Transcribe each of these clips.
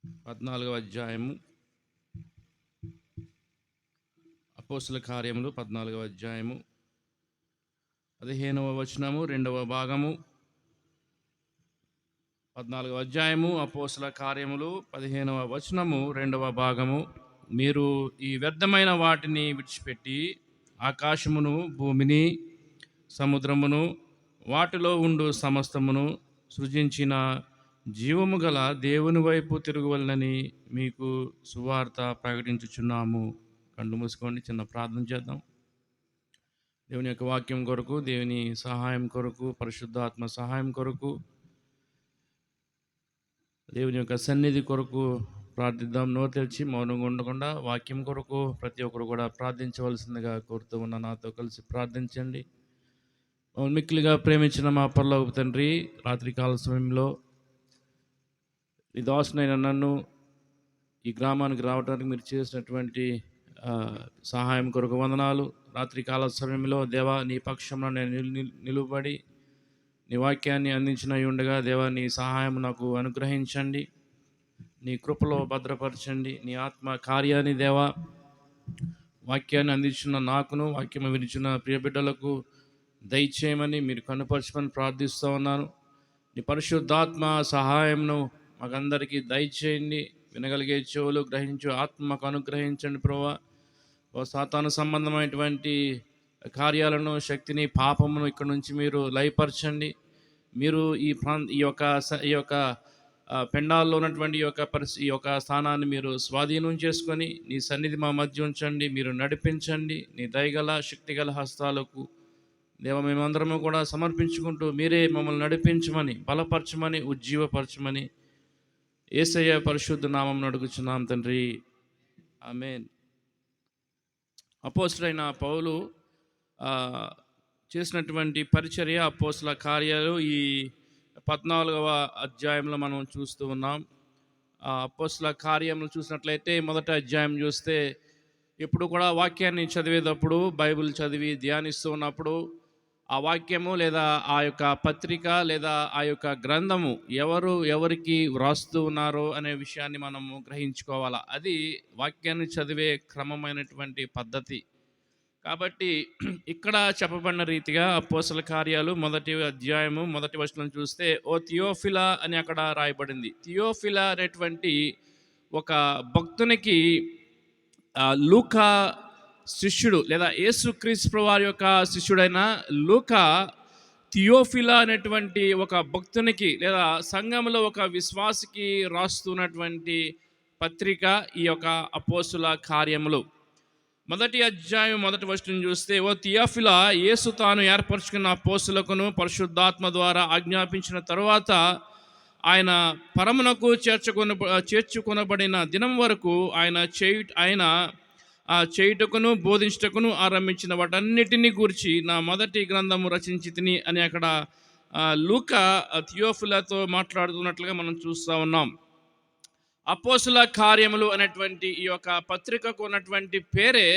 14వ అధ్యాయము అపోస్తల కార్యములు 14వ అధ్యాయము 15వ వచనము రెండవ భాగము. 14వ అధ్యాయము అపోస్తల కార్యములు 15వ వచనము రెండవ భాగము. మీరు ఈ వ్యర్థమైన వాటిని విడిచిపెట్టి ఆకాశమును, భూమిని, సముద్రమును, వాటిలో ఉండు సమస్తమును సృజించిన జీవము గల దేవుని వైపు తిరగవలనని మీకు సువార్త ప్రకటించుచున్నాము. కళ్ళు మూసుకోండి, చిన్న ప్రార్థన చేద్దాం. దేవుని యొక్క వాక్యం కొరకు, దేవుని సహాయం కొరకు, పరిశుద్ధాత్మ సహాయం కొరకు, దేవుని యొక్క సన్నిధి కొరకు ప్రార్థిద్దాం. నోరు తెరిచి మౌనంగా ఉండకుండా వాక్యం కొరకు ప్రతి ఒక్కరు కూడా ప్రార్థించవలసిందిగా కోరుతూ ఉన్న నాతో కలిసి ప్రార్థించండి. మిక్కిలిగా ప్రేమించిన మా పరలోకపు తండ్రి, రాత్రికాల సమయంలో ఈ దాసునైన నన్ను ఈ గ్రామానికి రావడానికి మీరు చేసినటువంటి సహాయం కొరకు వందనాలు. రాత్రికాల సమయంలో దేవా, నీ పక్షంలో నేను నిలువబడి నీ వాక్యాన్ని అందించిన ఉండగా దేవా, నీ సహాయం నాకు అనుగ్రహించండి, నీ కృపలో భద్రపరచండి. నీ ఆత్మ కార్యాన్ని దేవా, వాక్యాన్ని అందించిన నాకును, వాక్యం వినిచిన ప్రియ బిడ్డలకు దయచేయమని మీరు కనుపరచమని ప్రార్థిస్తూ ఉన్నాను. నీ పరిశుద్ధాత్మ సహాయంను మాకందరికీ దయచేయండి. వినగలిగే చెవులు, గ్రహించు ఆత్మ మాకు అనుగ్రహించండి ప్రభువా. సాతాను సంబంధమైనటువంటి కార్యాలను, శక్తిని, పాపమును ఇక్కడ నుంచి మీరు లయపరచండి. మీరు ఈ యొక్క పెండాల్లో ఉన్నటువంటి ఈ యొక్క స్థానాన్ని మీరు స్వాధీనం చేసుకొని నీ సన్నిధి మా మధ్య ఉంచండి. మీరు నడిపించండి. నీ దయగల శక్తిగల హస్తాలకు దేవ మేమందరము కూడా సమర్పించుకుంటూ మీరే మమ్మల్ని నడిపించమని, బలపరచమని, ఉజ్జీవపరచమని యేసయ్య పరిశుద్ధ నామం అడుగుచున్నాం తండ్రి, ఆమేన్. అపోస్తలుడైన పౌలు చేసినటువంటి పరిచర్య, అపోస్తల కార్యాలు ఈ 14వ అధ్యాయంలో మనం చూస్తూ ఉన్నాం. అపోస్తల కార్యములు చూసినట్లయితే మొదటి అధ్యాయం చూస్తే ఎప్పుడు కూడా వాక్యాన్ని చదివేటప్పుడు, బైబిల్ చదివి ధ్యానిస్తూ ఉన్నప్పుడు ఆ వాక్యము లేదా ఆ యొక్క పత్రిక లేదా ఆ యొక్క గ్రంథము ఎవరికి వ్రాస్తూ ఉన్నారో అనే విషయాన్ని మనము గ్రహించుకోవాలా. అది వాక్యాన్ని చదివే క్రమమైనటువంటి పద్ధతి. కాబట్టి ఇక్కడ చెప్పబడిన రీతిగా అపోస్తల కార్యాలు మొదటి అధ్యాయము మొదటి వచనం చూస్తే ఓ థియోఫిలా అని అక్కడ రాయబడింది. థియోఫిలా అనేటువంటి ఒక భక్తునికి లూకా శిష్యుడు లేదా యేసుక్రీస్తు వారి యొక్క శిష్యుడైన లూకా థియోఫిలా అనేటువంటి ఒక భక్తునికి లేదా సంఘంలో ఒక విశ్వాసికి రాస్తున్నటువంటి పత్రిక ఈ యొక్క అపోస్తల కార్యములు. మొదటి అధ్యాయం మొదటి వచనం చూస్తే ఓ థియోఫిలా, యేసు తాను ఏర్పరచుకున్న అపోస్తలుకును పరిశుద్ధాత్మ ద్వారా ఆజ్ఞాపించిన తరువాత ఆయన పరమునకు చేర్చుకొనబడిన దినం వరకు ఆయన చేయుటకును బోధించుటకును ఆరంభించిన వాటన్నిటిని గురించి నా మొదటి గ్రంథము రచించి తిని అని అక్కడ లూకా థియోఫిలాతో మాట్లాడుతున్నట్లుగా మనం చూస్తూ ఉన్నాం. అపోస్తల కార్యములు అనేటువంటి ఈ యొక్క పత్రికకు ఉన్నటువంటి పేరే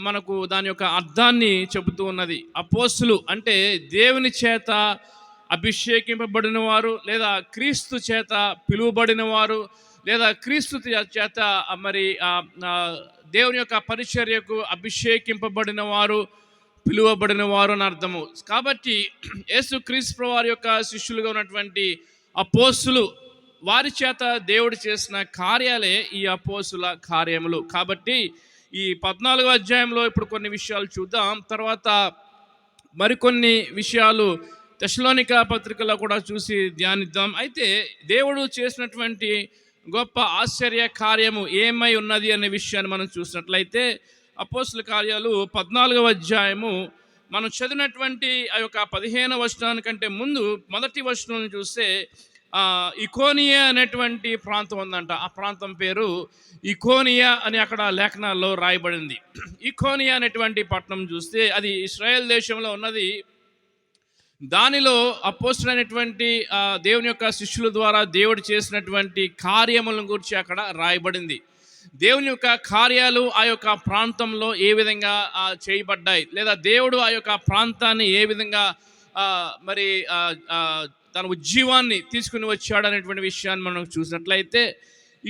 మనకు దాని యొక్క అర్థాన్ని చెబుతూ ఉన్నది. అపోస్తులు అంటే దేవుని చేత అభిషేకింపబడిన వారు, లేదా క్రీస్తు చేత పిలువబడిన వారు, లేదా క్రీస్తు చేత మరి దేవుని యొక్క పరిచర్యకు అభిషేకింపబడిన వారు, పిలువబడిన వారు అని అర్థము. కాబట్టి యేసుక్రీస్తు వారి యొక్క శిష్యులుగా ఉన్నటువంటి అపోస్తులు, వారి చేత దేవుడు చేసిన కార్యాలే ఈ అపోస్తుల కార్యములు. కాబట్టి ఈ 14వ అధ్యాయంలో ఇప్పుడు కొన్ని విషయాలు చూద్దాం. తర్వాత మరికొన్ని విషయాలు తెస్సలోనిక పత్రికలో కూడా చూసి ధ్యానిద్దాం. అయితే దేవుడు చేసినటువంటి గొప్ప ఆశ్చర్య కార్యము ఏమై ఉన్నది అనే విషయాన్ని మనం చూసినట్లయితే అపోస్తల కార్యాలు 14వ అధ్యాయము మనం చదివినటువంటి ఆ యొక్క 15వ వచనానికంటే ముందు మొదటి వచనం చూస్తే ఇకోనియా అనేటువంటి ప్రాంతం ఉందంట. ఆ ప్రాంతం పేరు ఇకోనియా అని అక్కడ లేఖనాల్లో రాయబడింది. ఇకోనియా అనేటువంటి పట్టణం చూస్తే అది ఇశ్రాయేల్ దేశంలో ఉన్నది. దానిలో అపోస్తలుడైనటువంటి దేవుని యొక్క శిష్యుల ద్వారా దేవుడు చేసినటువంటి కార్యములను గురించి అక్కడ రాయబడింది. దేవుని యొక్క కార్యాలు ఆ యొక్క ప్రాంతంలో ఏ విధంగా చేయబడ్డాయి, లేదా దేవుడు ఆ యొక్క ప్రాంతాన్ని ఏ విధంగా మరి తన ఉజ్జీవాన్ని తీసుకుని వచ్చాడు అనేటువంటి విషయాన్ని మనం చూసినట్లయితే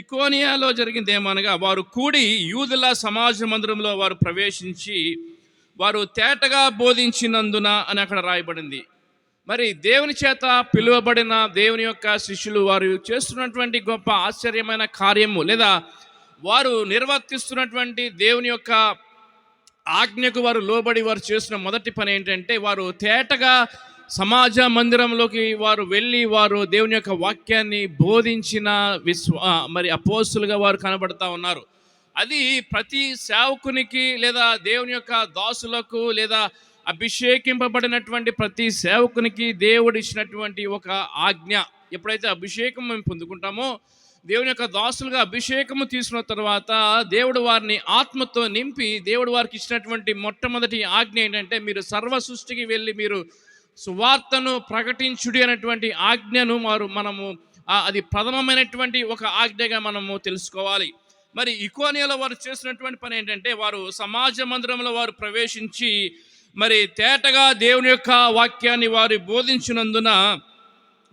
ఇకోనియాలో జరిగింది ఏమనగా, వారు కూడి యూదుల సమాజ మందిరంలో వారు ప్రవేశించి వారు తేటగా బోధించినందున అని అక్కడ రాయబడింది. మరి దేవుని చేత పిలువబడిన దేవుని యొక్క శిష్యులు వారు చేస్తున్నటువంటి గొప్ప ఆశ్చర్యమైన కార్యము, లేదా వారు నిర్వర్తిస్తున్నటువంటి దేవుని యొక్క ఆజ్ఞకు వారు లోబడి వారు చేసిన మొదటి పని ఏంటంటే, వారు తేటగా సమాజ మందిరంలోకి వారు వెళ్ళి వారు దేవుని యొక్క వాక్యాన్ని బోధించిన మరి అపోస్తులుగా వారు కనబడతా ఉన్నారు. అది ప్రతి సేవకునికి, లేదా దేవుని యొక్క దాసులకు, లేదా అభిషేకింపబడినటువంటి ప్రతి సేవకునికి దేవుడు ఇచ్చినటువంటి ఒక ఆజ్ఞ. ఎప్పుడైతే అభిషేకం మేము పొందుకుంటామో, దేవుని యొక్క దాసులుగా అభిషేకము తీసుకున్న తర్వాత దేవుడు వారిని ఆత్మతో నింపి దేవుడు వారికి ఇచ్చినటువంటి మొట్టమొదటి ఆజ్ఞ ఏంటంటే, మీరు సర్వ సృష్టికి వెళ్ళి మీరు సువార్తను ప్రకటించుడి అనేటువంటి ఆజ్ఞను మనము అది ప్రథమమైనటువంటి ఒక ఆజ్ఞగా మనము తెలుసుకోవాలి. మరి ఇకోనియాలో వారు చేసినటువంటి పని ఏంటంటే, వారు సమాజ మందిరంలో వారు ప్రవేశించి మరి తేటగా దేవుని యొక్క వాక్యాన్ని వారు బోధించినందున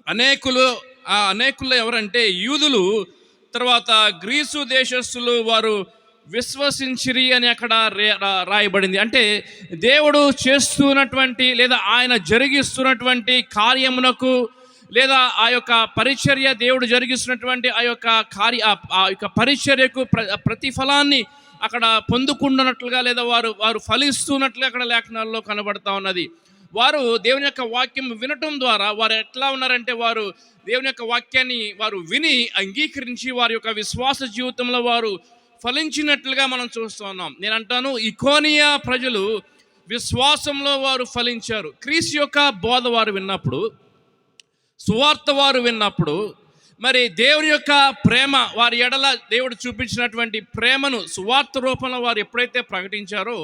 అనేకులు ఎవరంటే యూదులు, తర్వాత గ్రీసు దేశస్థులు వారు విశ్వసించిరి అని అక్కడ రాయబడింది. అంటే దేవుడు చేస్తున్నటువంటి లేదా ఆయన జరిగిస్తున్నటువంటి కార్యమునకు, లేదా ఆ యొక్క పరిచర్య దేవుడు జరిగిస్తున్నటువంటి ఆ యొక్క పరిచర్యకు ప్రతిఫలాన్ని అక్కడ పొందుకుంటున్నట్లుగా, లేదా వారు ఫలిస్తున్నట్లుగా అక్కడ లేఖనాల్లో కనబడతా ఉన్నది. వారు దేవుని యొక్క వాక్యం వినటం ద్వారా వారు ఎట్లా ఉన్నారంటే, వారు దేవుని యొక్క వాక్యాన్ని వారు విని అంగీకరించి వారి యొక్క విశ్వాస జీవితంలో వారు ఫలించినట్లుగా మనం చూస్తూ ఉన్నాం. నేను అంటాను, ఇకోనియా ప్రజలు విశ్వాసంలో వారు ఫలించారు. క్రీస్తు యొక్క బోధ వారు విన్నప్పుడు, సువార్త వారు విన్నప్పుడు, మరి దేవుని యొక్క ప్రేమ వారి ఎడల దేవుడు చూపించినటువంటి ప్రేమను సువార్త రూపంలో వారు ఎప్పుడైతే ప్రకటించారో,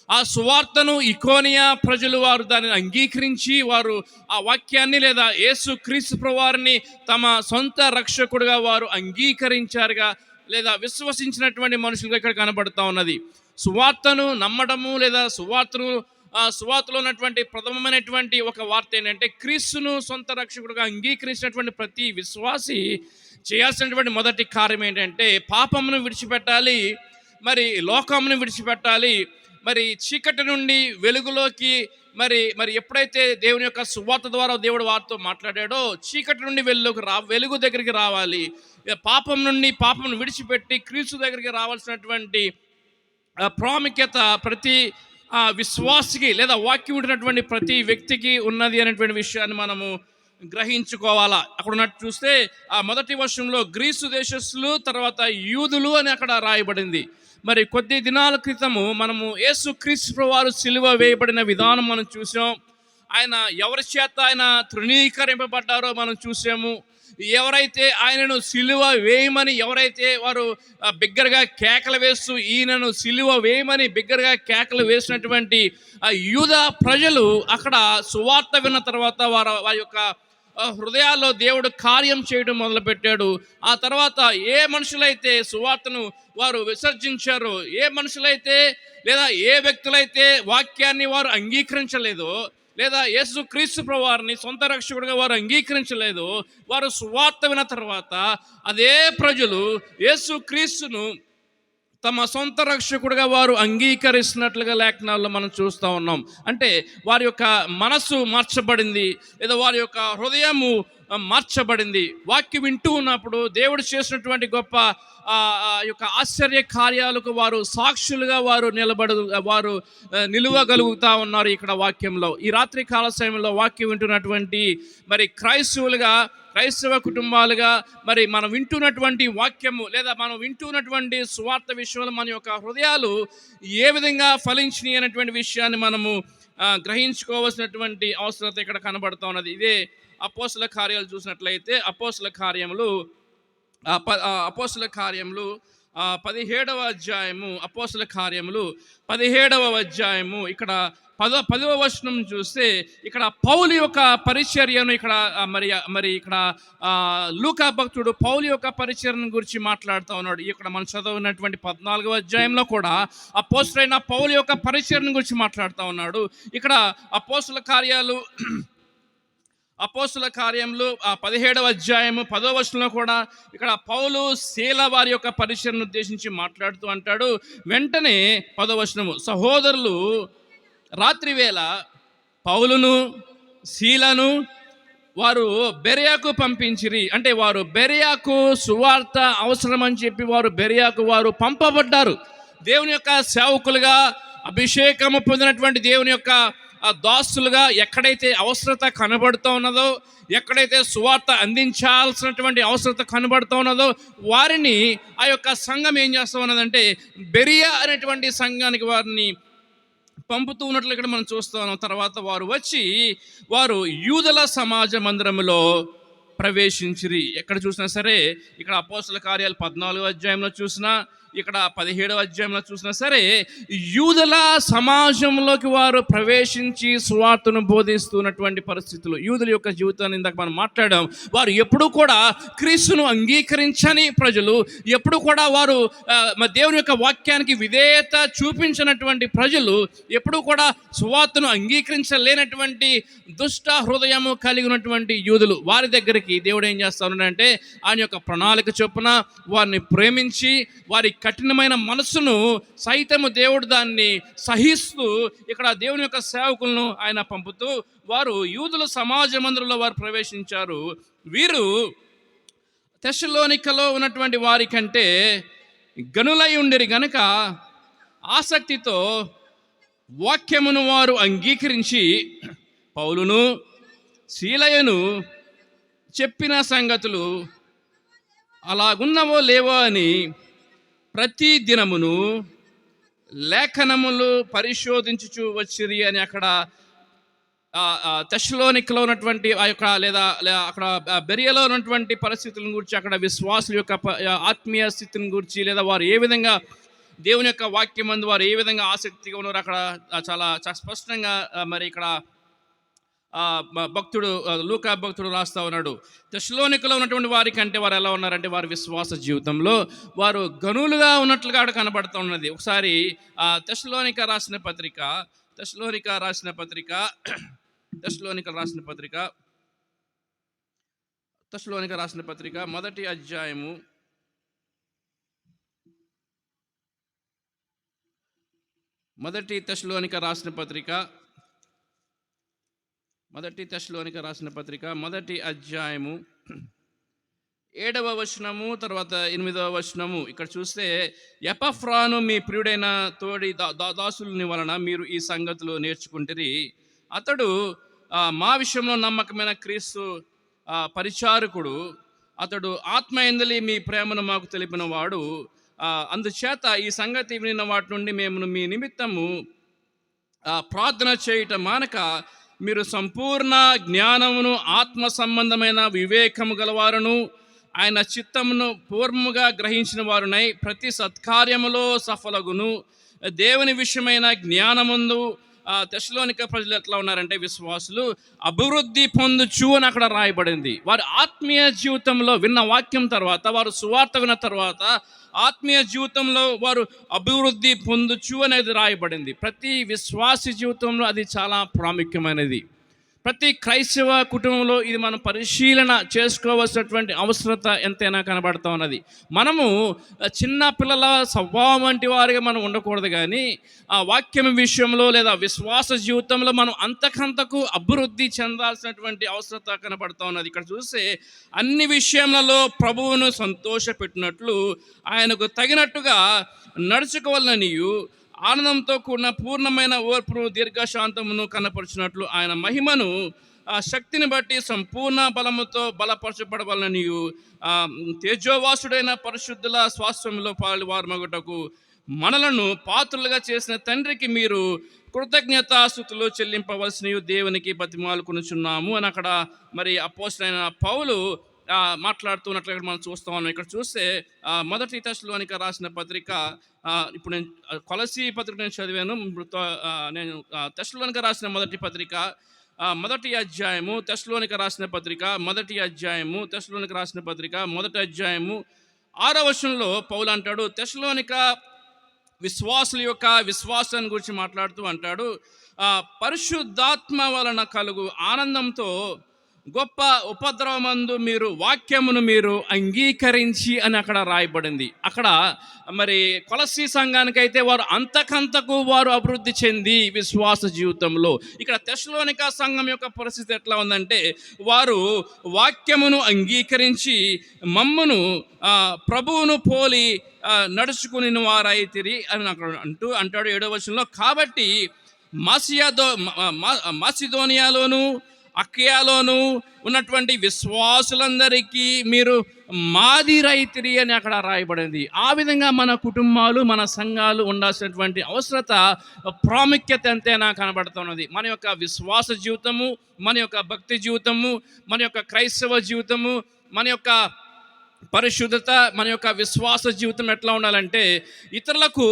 ఆ సువార్తను ఇకోనియా ప్రజలు వారు దానిని అంగీకరించి వారు ఆ వాక్యాన్ని, లేదా యేసు క్రీస్తు ప్రభువారిని తమ సొంత రక్షకుడిగా వారు అంగీకరించారుగా, లేదా విశ్వసించినటువంటి మనుషులుగా ఇక్కడ కనబడుతూ ఉన్నది. సువార్తను నమ్మడము, లేదా సువార్తలో ఉన్నటువంటి ప్రథమమైనటువంటి ఒక వార్త ఏంటంటే, క్రీస్తును సొంత రక్షకుడిగా అంగీకరించినటువంటి ప్రతి విశ్వాసి చేయాల్సినటువంటి మొదటి కార్యం ఏంటంటే, పాపమును విడిచిపెట్టాలి, మరి లోకమును విడిచిపెట్టాలి, మరి చీకటి నుండి వెలుగులోకి మరి ఎప్పుడైతే దేవుని యొక్క సువార్త ద్వారా దేవుడు వారితో మాట్లాడాడో, చీకటి నుండి వెలుగు దగ్గరికి రావాలి. పాపమును విడిచిపెట్టి క్రీస్తు దగ్గరికి రావాల్సినటువంటి ప్రాముఖ్యత ప్రతి విశ్వాసికి, లేదా వాక్యం ఉంటున్నటువంటి ప్రతి వ్యక్తికి ఉన్నది అనేటువంటి విషయాన్ని మనము గ్రహించుకోవాలా. అక్కడ ఉన్నట్టు చూస్తే ఆ మొదటి వర్షంలో గ్రీసు దేశస్థులు, తర్వాత యూదులు అని అక్కడ రాయబడింది. మరి కొద్ది దినాల క్రితము మనము యేసు క్రీస్తు వారు సిలువ వేయబడిన విధానం మనం చూసాం. ఆయన ఎవరి చేత ఆయన తృణీకరింపబడ్డారో మనం చూసాము. ఎవరైతే ఆయనను సిలువ వేయమని ఎవరైతే వారు బిగ్గరగా కేకలు వేస్తూ ఈయనను సిలువ వేయమని బిగ్గరగా కేకలు వేసినటువంటి యూద ప్రజలు అక్కడ సువార్త విన్న తర్వాత వారి యొక్క హృదయాల్లో దేవుడు కార్యం చేయడం మొదలుపెట్టాడు. ఆ తర్వాత ఏ మనుషులైతే సువార్తను వారు విసర్జించారో, ఏ మనుషులైతే లేదా ఏ వ్యక్తులైతే వాక్యాన్ని వారు అంగీకరించలేదో, లేదా యేసు క్రీస్తు ప్రభువారిని సొంత రక్షకుడిగా వారు అంగీకరించలేదు, వారు సువార్త విన్న తర్వాత అదే ప్రజలు యేసు క్రీస్తును తమ సొంత రక్షకుడిగా వారు అంగీకరిస్తున్నట్లుగా లేఖనాల్లో మనం చూస్తూ ఉన్నాం. అంటే వారి యొక్క మనసు మార్చబడింది, లేదా వారి యొక్క హృదయము మార్చబడింది. వాక్యం వింటూ ఉన్నప్పుడు దేవుడు చేసినటువంటి గొప్ప యొక్క ఆశ్చర్య కార్యాలకు వారు సాక్షులుగా వారు నిలువగలుగుతూ ఉన్నారు. ఇక్కడ వాక్యంలో ఈ రాత్రి కాల సమయంలో వాక్యం వింటున్నటువంటి మరి క్రైస్తవ కుటుంబాలుగా మరి మనం వింటున్నటువంటి వాక్యము, లేదా మనం వింటున్నటువంటి సువార్త విషయంలో మన యొక్క హృదయాలు ఏ విధంగా ఫలించినాయి అనేటువంటి విషయాన్ని మనము గ్రహించుకోవాల్సినటువంటి అవసరత ఇక్కడ కనబడుతూ ఉన్నది. ఇదే అపోస్తల కార్యాలు చూసినట్లయితే అపోస్తల కార్యములు 17వ అధ్యాయము, అపోస్తల కార్యములు 17వ అధ్యాయము ఇక్కడ 10వ వచనం చూస్తే ఇక్కడ పౌలు యొక్క పరిచర్యను ఇక్కడ మరి ఇక్కడ లూకా భక్తుడు పౌలు యొక్క పరిచర్యను గురించి మాట్లాడుతూ ఉన్నాడు. ఇక్కడ మనం చదివినటువంటి 14వ అధ్యాయంలో కూడా అపోస్తలుడైన పౌలు యొక్క పరిచర్యను గురించి మాట్లాడుతూ ఉన్నాడు. ఇక్కడ అపోస్తల కార్యాలు అపోస్తుల కార్యములు 17వ అధ్యాయము 10వ వచనంలో కూడా ఇక్కడ పౌలు శీల వారి యొక్క పరిచయను ఉద్దేశించి మాట్లాడుతూ అంటాడు. వెంటనే 10వ వచనము, సహోదరులు రాత్రి వేళ పౌలును శీలను వారు బెరయాకు పంపించిరి. అంటే వారు బెరయాకు సువార్త అవసరమని చెప్పి వారు బెరయాకు వారు పంపబడ్డారు. దేవుని యొక్క సేవకులుగా, అభిషేకము పొందినటువంటి దేవుని యొక్క దాసులుగా ఎక్కడైతే అవసరత కనబడుతూ ఉన్నదో, ఎక్కడైతే సువార్త అందించాల్సినటువంటి అవసరత కనబడుతూ ఉన్నదో వారిని ఆ యొక్క సంఘం ఏం చేస్తూ ఉన్నదంటే బెరియా అనేటువంటి సంఘానికి వారిని పంపుతూ ఉన్నట్లు ఇక్కడ మనం చూస్తూ ఉన్నాం. తర్వాత వారు వచ్చి వారు యూదుల సమాజ మందిరములో ప్రవేశించిరి. ఎక్కడ చూసినా సరే, ఇక్కడ అపోస్తల కార్యాలు 14వ అధ్యాయంలో చూసినా, ఇక్కడ 17వ అధ్యాయంలో చూసినా సరే, యూదుల సమాజంలోకి వారు ప్రవేశించి సువార్తను బోధిస్తున్నటువంటి పరిస్థితులు. యూదుల యొక్క జీవితాన్ని ఇందాక మనం మాట్లాడాం. వారు ఎప్పుడు కూడా క్రీస్తును అంగీకరించని ప్రజలు, ఎప్పుడు కూడా వారు దేవుని యొక్క వాక్యానికి విధేయత చూపించినటువంటి ప్రజలు, ఎప్పుడు కూడా సువార్తను అంగీకరించలేనటువంటి దుష్ట హృదయము కలిగి ఉన్నటువంటి యూదులు. వారి దగ్గరికి దేవుడు ఏం చేస్తానంటే ఆయన యొక్క ప్రణాళిక చొప్పున వారిని ప్రేమించి వారి కఠినమైన మనసును సైతము దేవుడు దాన్ని సహిస్తూ ఇక్కడ దేవుని యొక్క సేవకులను ఆయన పంపుతూ వారు యూదుల సమాజ మందిరంలో వారు ప్రవేశించారు. వీరు తెస్సలోనికలో ఉన్నటువంటి వారి కంటే గనులై ఉండిరి గనుక ఆసక్తితో వాక్యమును వారు అంగీకరించి పౌలును శీలయను చెప్పిన సంగతులు అలాగున్నవో లేవో అని ప్రతి దినమును లేఖనములు పరిశోధించుచు వచ్చిరి అని అక్కడ తెస్సలోనికలో ఉన్నటువంటి ఆ యొక్క లేదా అక్కడ బెరియలో ఉన్నటువంటి పరిస్థితులను గురించి, అక్కడ విశ్వాసుల యొక్క ఆత్మీయ స్థితిని గురించి, లేదా వారు ఏ విధంగా దేవుని యొక్క వాక్యం అందు వారు ఏ విధంగా ఆసక్తిగా ఉన్నారు అక్కడ చాలా స్పష్టంగా మరి ఇక్కడ భక్తుడు లూకా భక్తుడు రాస్తా ఉన్నాడు. తెస్సలోనికలో ఉన్నటువంటి వారి కంటే వారు ఎలా ఉన్నారంటే వారి విశ్వాస జీవితంలో వారు గనులుగా ఉన్నట్లుగా అక్కడ కనబడుతూ ఉన్నది. ఒకసారి తెస్సలోనిక రాసిన పత్రిక మొదటి అధ్యాయము 1 తెస్సలోనిక రాసిన పత్రిక మొదటి అధ్యాయము 7వ వచనము తర్వాత 8వ వచనము. ఇక్కడ చూస్తే, ఎపఫ్రాను మీ ప్రియుడైన తోడి దాసులని వలన మీరు ఈ సంగతులు నేర్చుకుంటారు. అతడు మా విషయంలో నమ్మకమైన క్రీస్తు పరిచారకుడు. అతడు ఆత్మయందలి మీ ప్రేమను మాకు తెలిపిన వాడు. అందుచేత ఈ సంగతి వినిన వాటి నుండి మేము మీ నిమిత్తము ప్రార్థన చేయటం మానక మీరు సంపూర్ణ జ్ఞానమును ఆత్మ సంబంధమైన వివేకము గలవారును ఆయన చిత్తమును పూర్వముగా గ్రహించిన వారునై ప్రతి సత్కార్యములో సఫలగును దేవుని విషయమైన జ్ఞానముందు తెస్సలోనిక ప్రజలు ఎట్లా ఉన్నారంటే విశ్వాసులు అభివృద్ధి పొందుచు అని అక్కడ రాయబడింది. వారి ఆత్మీయ జీవితంలో విన్న వాక్యం తర్వాత, వారు సువార్త విన్న తర్వాత ఆత్మీయ జీవితంలో వారు అభివృద్ధి పొందుచు అనేది రాయబడింది. ప్రతి విశ్వాసి జీవితంలో అది చాలా ప్రాముఖ్యమైనది. ప్రతి క్రైస్తవ కుటుంబంలో ఇది మనం పరిశీలన చేసుకోవాల్సినటువంటి అవసరత ఎంతైనా కనబడుతూ ఉన్నది. మనము చిన్న పిల్లల స్వభావం వంటి వారిగా మనం ఉండకూడదు, కానీ ఆ వాక్యం విషయంలో లేదా విశ్వాస జీవితంలో మనం అంతకంతకు అభివృద్ధి చెందాల్సినటువంటి అవసరత కనబడుతూ ఉన్నది. ఇక్కడ చూస్తే అన్ని విషయములలో ప్రభువును సంతోషపెట్టినట్లు ఆయనకు తగినట్టుగా నడుచుకోవాలనియు ఆనందంతో కూడిన పూర్ణమైన ఓర్పును దీర్ఘశాంతమును కనపరిచినట్లు ఆయన మహిమను శక్తిని బట్టి సంపూర్ణ బలముతో బలపరచబడవలనియు తేజోవాసుడైన పరిశుద్ధుల స్వాస్థ్యంలో పాలువారమగుటకు మనలను పాత్రులుగా చేసిన తండ్రికి మీరు కృతజ్ఞతాస్తుతులు చెల్లింపవలసిన దేవునికి బతిమాలుకొనుచున్నాము అని అక్కడ మరి అపోస్తలుడైన పౌలు మాట్లాడుతున్నట్లు ఇక్కడ మనం చూస్తూ ఉన్నాం. ఇక్కడ చూస్తే 1 తెస్సలోనిక రాసిన పత్రిక, ఇప్పుడు నేను కొలసీ పత్రిక నేను చదివాను, నేను తెస్సలోనిక రాసిన మొదటి పత్రిక మొదటి అధ్యాయము తెస్సలోనిక రాసిన పత్రిక మొదటి అధ్యాయము 6వ వచనంలో పౌలు అంటాడు, తెస్సలోనిక విశ్వాసుల యొక్క విశ్వాసాన్ని గురించి మాట్లాడుతూ అంటాడు, పరిశుద్ధాత్మ వలన కలుగు ఆనందంతో గొప్ప ఉపద్రవమందు మీరు వాక్యమును మీరు అంగీకరించి అని అక్కడ రాయబడింది. అక్కడ మరి కొలస్సీ సంఘానికైతే వారు అంతకంతకు వారు అభివృద్ధి చెంది విశ్వాస జీవితంలో. ఇక్కడ తెస్సలోనిక సంఘం యొక్క పరిస్థితి ఎట్లా ఉందంటే, వారు వాక్యమును అంగీకరించి మమ్మును ప్రభువును పోలి నడుచుకుని వారైతిరి అని అక్కడ అంటాడు 7వ వచనంలో. కాబట్టి మాసిదోనియాలోను అక్కయాలోను ఉన్నటువంటి విశ్వాసులందరికీ మీరు మాదిరైతిరి అని అక్కడ రాయబడింది. ఆ విధంగా మన కుటుంబాలు, మన సంఘాలు ఉండాల్సినటువంటి అవసరత, ప్రాముఖ్యత ఎంతైనా కనబడుతున్నది. మన యొక్క విశ్వాస జీవితము, మన యొక్క భక్తి జీవితము, మన యొక్క క్రైస్తవ జీవితము, మన యొక్క పరిశుద్ధత, మన యొక్క విశ్వాస జీవితం ఎట్లా ఉండాలంటే ఇతరులకు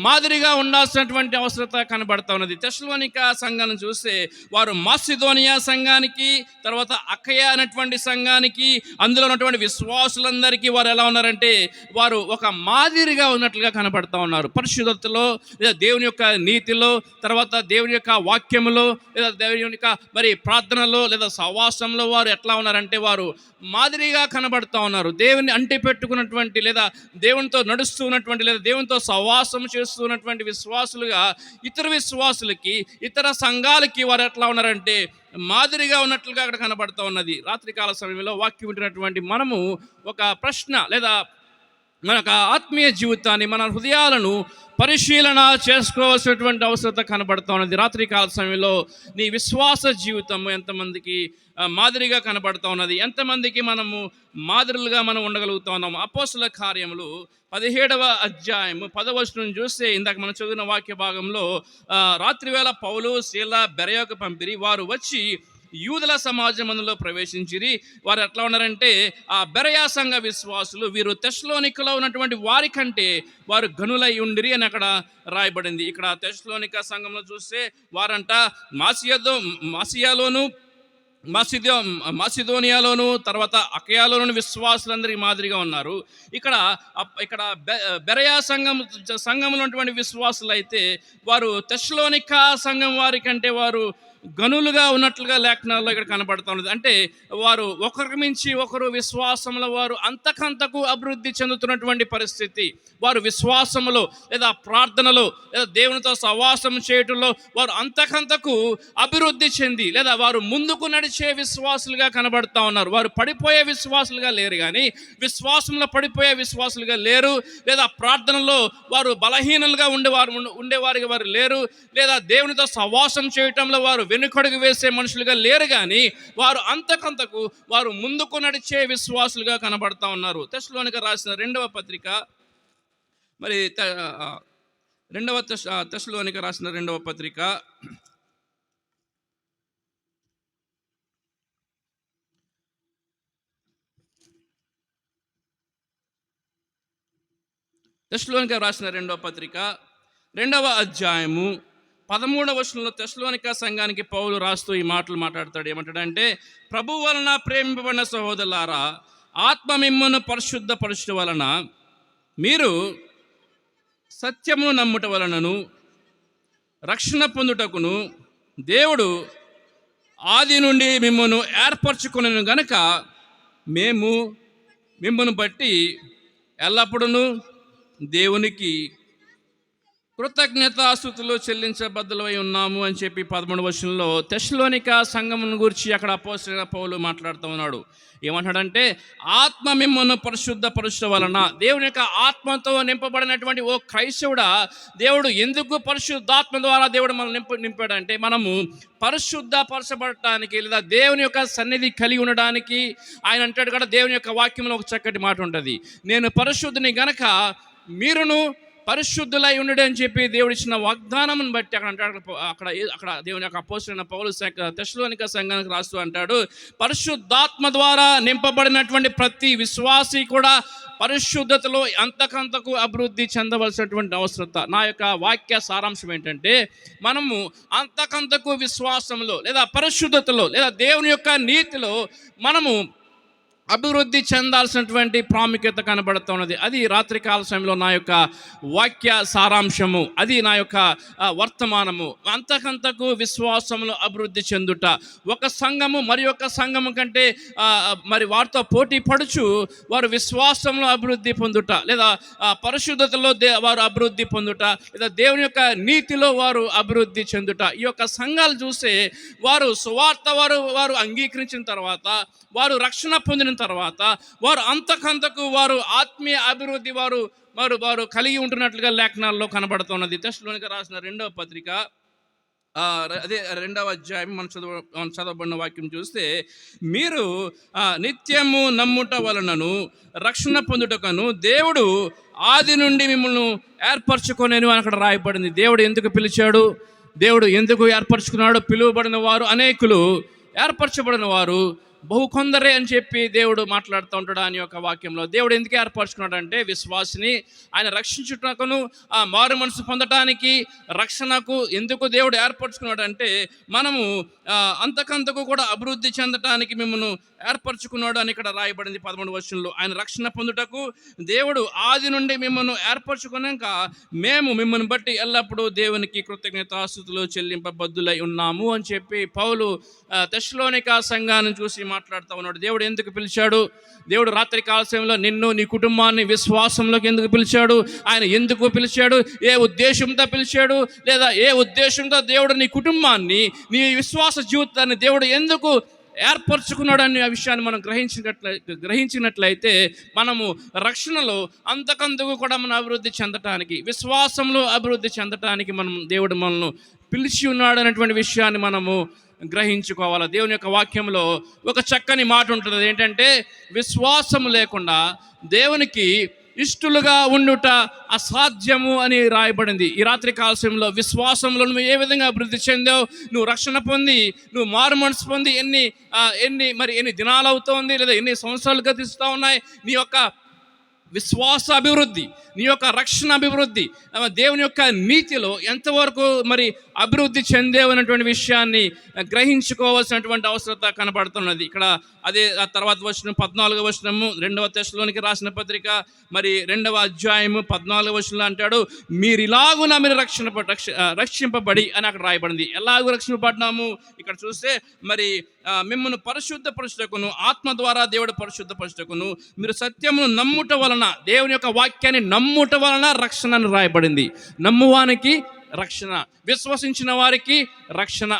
మాదిరిగా ఉండాల్సినటువంటి అవసరత కనబడతా ఉన్నది. తెస్సలోనిక సంఘాన్ని చూస్తే వారు మాసిదోనియా సంఘానికి, తర్వాత అక్కయ అనేటువంటి సంఘానికి, అందులో ఉన్నటువంటి విశ్వాసులందరికీ వారు ఎలా ఉన్నారంటే వారు ఒక మాదిరిగా ఉన్నట్లుగా కనబడతా ఉన్నారు. పరిశుద్ధతలో, లేదా దేవుని యొక్క నీతిలో, తర్వాత దేవుని యొక్క వాక్యములో, లేదా దేవుని యొక్క మరి ప్రార్థనలో, లేదా సహవాసంలో వారు ఎట్లా ఉన్నారంటే వారు మాదిరిగా కనబడతా ఉన్నారు. దేవుని అంటి పెట్టుకున్నటువంటి, లేదా దేవునితో నడుస్తూ ఉన్నటువంటి, లేదా దేవునితో సహవాసం చేస్తున్నటువంటి విశ్వాసులుగా ఇతర విశ్వాసులకి, ఇతర సంఘాలకి వారు ఎట్లా ఉన్నారంటే మాదిరిగా ఉన్నట్లుగా అక్కడ కనబడతా ఉన్నది. రాత్రికాల సమయంలో వాక్యం వింటున్నటువంటి మనము ఒక ప్రశ్న, లేదా మన యొక్క ఆత్మీయ జీవితాన్ని, మన హృదయాలను పరిశీలన చేసుకోవాల్సినటువంటి అవసరత కనబడుతూ ఉన్నది. రాత్రికాల సమయంలో నీ విశ్వాస జీవితం ఎంతమందికి మాదిరిగా కనబడుతూ ఉన్నది? ఎంతమందికి మనము మాదిరిలుగా మనం ఉండగలుగుతూ ఉన్నాము? అపోస్తుల కార్యములు 17వ అధ్యాయము 10వ వచనం చూస్తే, ఇందాక మనం చదివిన వాక్య భాగంలో రాత్రివేళ పౌలు, శీల బెరయోకు పంపిరి. వారు వచ్చి యూదుల సమాజమందులో ప్రవేశించిరి. వారు ఎట్లా ఉన్నారంటే ఆ బెరయా సంఘ విశ్వాసులు వీరు తెస్సలోనికలో ఉన్నటువంటి వారి కంటే వారు గనులై ఉండిరి అని అక్కడ రాయబడింది. ఇక్కడ తెస్సలోనిక సంఘంలో చూస్తే వారంట మాసిదోనియాలోను, తర్వాత అక్కయాలోను విశ్వాసులందరికీ మాదిరిగా ఉన్నారు. ఇక్కడ బెరయా సంఘంలో ఉన్నటువంటి విశ్వాసులు అయితే వారు తెస్సలోనిక సంఘం వారి కంటే వారు గనులుగా ఉన్నట్లుగా లేఖనాల్లో ఇక్కడ కనబడుతూ ఉన్నది. అంటే వారు ఒకరికి మించి ఒకరు విశ్వాసంలో వారు అంతకంతకు అభివృద్ధి చెందుతున్నటువంటి పరిస్థితి. వారు విశ్వాసములో, లేదా ప్రార్థనలో, లేదా దేవునితో సహవాసం చేయటంలో వారు అంతకంతకు అభివృద్ధి చెంది, లేదా వారు ముందుకు నడిచే విశ్వాసులుగా కనబడుతూ ఉన్నారు. వారు పడిపోయే విశ్వాసులుగా లేరు, కానీ విశ్వాసంలో పడిపోయే విశ్వాసులుగా లేరు, లేదా ప్రార్థనలో వారు బలహీనులుగా ఉండేవారుగా వారు లేరు, లేదా దేవునితో సహవాసం చేయటంలో వారు వెనుకడుగు వేసే మనుషులుగా లేరు, కానీ వారు అంతకంతకు వారు ముందుకు నడిచే విశ్వాసులుగా కనబడతా ఉన్నారు. తెస్సలోనిక రాసిన 2వ పత్రిక, మరి తెస్సలోనిక రాసిన 2వ పత్రిక 2వ అధ్యాయము 13వ వచనంలో తెస్సలోనిక సంఘానికి పౌలు రాస్తూ ఈ మాటలు మాట్లాడతాడు. ఏమంటాడంటే, ప్రభు వలన ప్రేమింపబడిన సహోదరులారా, ఆత్మ మిమ్మును పరిశుద్ధపరచుట వలన మీరు సత్యమును నమ్ముట వలనను రక్షణ పొందుటకును దేవుడు ఆది నుండి మిమ్మును ఏర్పరచుకొనెను గనుక మేము మిమ్మును బట్టి ఎల్లప్పుడూ దేవునికి కృతజ్ఞతాస్తుతులు చెల్లించబద్ధులై ఉన్నాము అని చెప్పి 13వ వచనంలో తెస్సలోనిక సంఘమును గురించి అక్కడ అపోస్తలుడైన పౌలు మాట్లాడుతూ ఉన్నాడు. ఏమంటాడంటే, ఆత్మ మిమ్మును పరిశుద్ధపరచుట వలన, దేవుని యొక్క ఆత్మతో నింపబడినటువంటి ఓ క్రైస్తవుడా, దేవుడు ఎందుకు పరిశుద్ధాత్మ ద్వారా దేవుడు మనం నింపాడంటే మనము పరిశుద్ధపరచబడటానికి, లేదా దేవుని యొక్క సన్నిధి కలిగి ఉండడానికి. ఆయన అంటాడు కదా, దేవుని యొక్క వాక్యంలో ఒక చక్కటి మాట ఉంటుంది, నేను పరిశుద్ధుని గనక మీరును పరిశుద్ధులై ఉండడు అని చెప్పి దేవుడు ఇచ్చిన వాగ్దానం బట్టి అక్కడ అంటాడు. అక్కడ దేవుని యొక్క అపోస్తలుడైన పౌలు తెస్సలోనిక సంఘానికి రాస్తూ అంటాడు, పరిశుద్ధాత్మ ద్వారా నింపబడినటువంటి ప్రతి విశ్వాసి కూడా పరిశుద్ధతలో అంతకంతకు అభివృద్ధి చెందవలసినటువంటి అవసరత. నా యొక్క వాక్య సారాంశం ఏంటంటే, మనము అంతకంతకు విశ్వాసంలో, లేదా పరిశుద్ధతలో, లేదా దేవుని యొక్క నీతిలో మనము అభివృద్ధి చెందాల్సినటువంటి ప్రాముఖ్యత కనబడుతున్నది. అది రాత్రికాల సమయంలో నా యొక్క వాక్య సారాంశము, అది నా యొక్క వర్తమానము. అంతకంతకు విశ్వాసములో అభివృద్ధి చెందుట. ఒక సంఘము మరి ఒక సంఘము కంటే మరి వారితో పోటీ పడుచు వారు విశ్వాసంలో అభివృద్ధి పొందుట, లేదా పరిశుద్ధతలో వారు అభివృద్ధి పొందుట, లేదా దేవుని యొక్క నీతిలో వారు అభివృద్ధి చెందుట. ఈ యొక్క సంఘాలు చూస్తే వారు సువార్త వారు అంగీకరించిన తర్వాత, వారు రక్షణ పొందిన తర్వాత, వారు అంతకంతకు వారు ఆత్మీయ అభివృద్ధి వారు కలిగి ఉంటున్నట్లుగా లేఖనాల్లో కనబడుతున్నది. తెస్సలోనికీయులకు రాసిన 2వ పత్రిక అదే 2వ అధ్యాయం మనం చదవబడిన వాక్యం చూస్తే, మీరు నిత్యము నమ్ముట వలనను రక్షణ పొందుటకును దేవుడు ఆది నుండి మిమ్మల్ని ఏర్పరచుకొనేను అని అక్కడ రాయబడింది. దేవుడు ఎందుకు పిలిచాడు, దేవుడు ఎందుకు ఏర్పరచుకున్నాడు? పిలువబడిన వారు అనేకులు, ఏర్పరచబడిన వారు బహు కొందరే అని చెప్పి దేవుడు మాట్లాడుతూ ఉంటాడు అని యొక్క వాక్యంలో. దేవుడు ఎందుకు ఏర్పరచుకున్నాడు అంటే, విశ్వాసిని ఆయన రక్షించుటకును ఆ మారు మనసు పొందటానికి, రక్షణకు ఎందుకు దేవుడు ఏర్పరచుకున్నాడు అంటే, మనము అంతకంతకు కూడా అభివృద్ధి చెందటానికి మిమ్మల్ని ఏర్పరచుకున్నాడు అని ఇక్కడ రాయబడింది 13వ వచనంలో. ఆయన రక్షణ పొందుటకు దేవుడు ఆది నుండి మిమ్మల్ని ఏర్పరచుకున్నాక మేము మిమ్మల్ని బట్టి ఎల్లప్పుడూ దేవునికి కృతజ్ఞతాస్తుతులు చెల్లింపబద్దులై ఉన్నాము అని చెప్పి పౌలు తెస్సలోనిక సంఘాన్ని చూసి మాట్లాడుతూ ఉన్నాడు. దేవుడు ఎందుకు పిలిచాడు? దేవుడు రాత్రి కాల సమయంలో నిన్ను, నీ కుటుంబాన్ని విశ్వాసంలోకి ఎందుకు పిలిచాడు? ఆయన ఎందుకు పిలిచాడు? ఏ ఉద్దేశంతో పిలిచాడు? లేదా ఏ ఉద్దేశంతో దేవుడు నీ కుటుంబాన్ని, నీ విశ్వాస జీవితాన్ని దేవుడు ఎందుకు ఏర్పరచుకున్నాడు అనే విషయాన్ని మనం గ్రహించినట్లయితే మనము రక్షణలో అంతకంతకు కూడా మనం అభివృద్ధి చెందటానికి, విశ్వాసంలో అభివృద్ధి చెందటానికి దేవుడు మనల్ని పిలిచి ఉన్నాడు అనేటువంటి విషయాన్ని మనము గ్రహించుకోవాలి. దేవుని యొక్క వాక్యంలో ఒక చక్కని మాట ఉంటుంది, ఏంటంటే విశ్వాసము లేకుండా దేవునికి ఇష్టలుగా ఉండుట అసాధ్యము అని రాయబడింది. ఈ రాత్రి కాలశంలో విశ్వాసంలో నువ్వు ఏ విధంగా అభివృద్ధి చెందావు, నువ్వు రక్షణ పొంది, నువ్వు మారు మనసు పొంది ఎన్ని దినాలు అవుతోంది, లేదా ఎన్ని సంవత్సరాలు గతిస్తూ ఉన్నాయి, నీ యొక్క విశ్వాస అభివృద్ధి, నీ యొక్క రక్షణ అభివృద్ధి, దేవుని యొక్క నీతిలో ఎంతవరకు అభివృద్ధి చెందేవనేటువంటి విషయాన్ని గ్రహించుకోవాల్సినటువంటి అవసరత కనబడుతున్నది. ఇక్కడ అదే ఆ తర్వాత వచనం 14వ వచనము 2వ తెస్సలోనికీయులకు రాసిన పత్రిక 2వ అధ్యాయము 14వ వచనంలో అంటాడు, మీరు రక్షింపబడి అని అక్కడ రాయబడింది. ఎలాగూ రక్షింపబడినాము ఇక్కడ చూస్తే, మిమ్మల్ని పరిశుద్ధపరచుటకును, ఆత్మ ద్వారా దేవుడు పరిశుద్ధపరచుటకును, మీరు సత్యమును నమ్ముట వలన, దేవుని యొక్క వాక్యాన్ని నమ్ముట వలన రక్షణ అని రాయబడింది. నమ్మువానికి రక్షణ, విశ్వసించిన వారికి రక్షణ.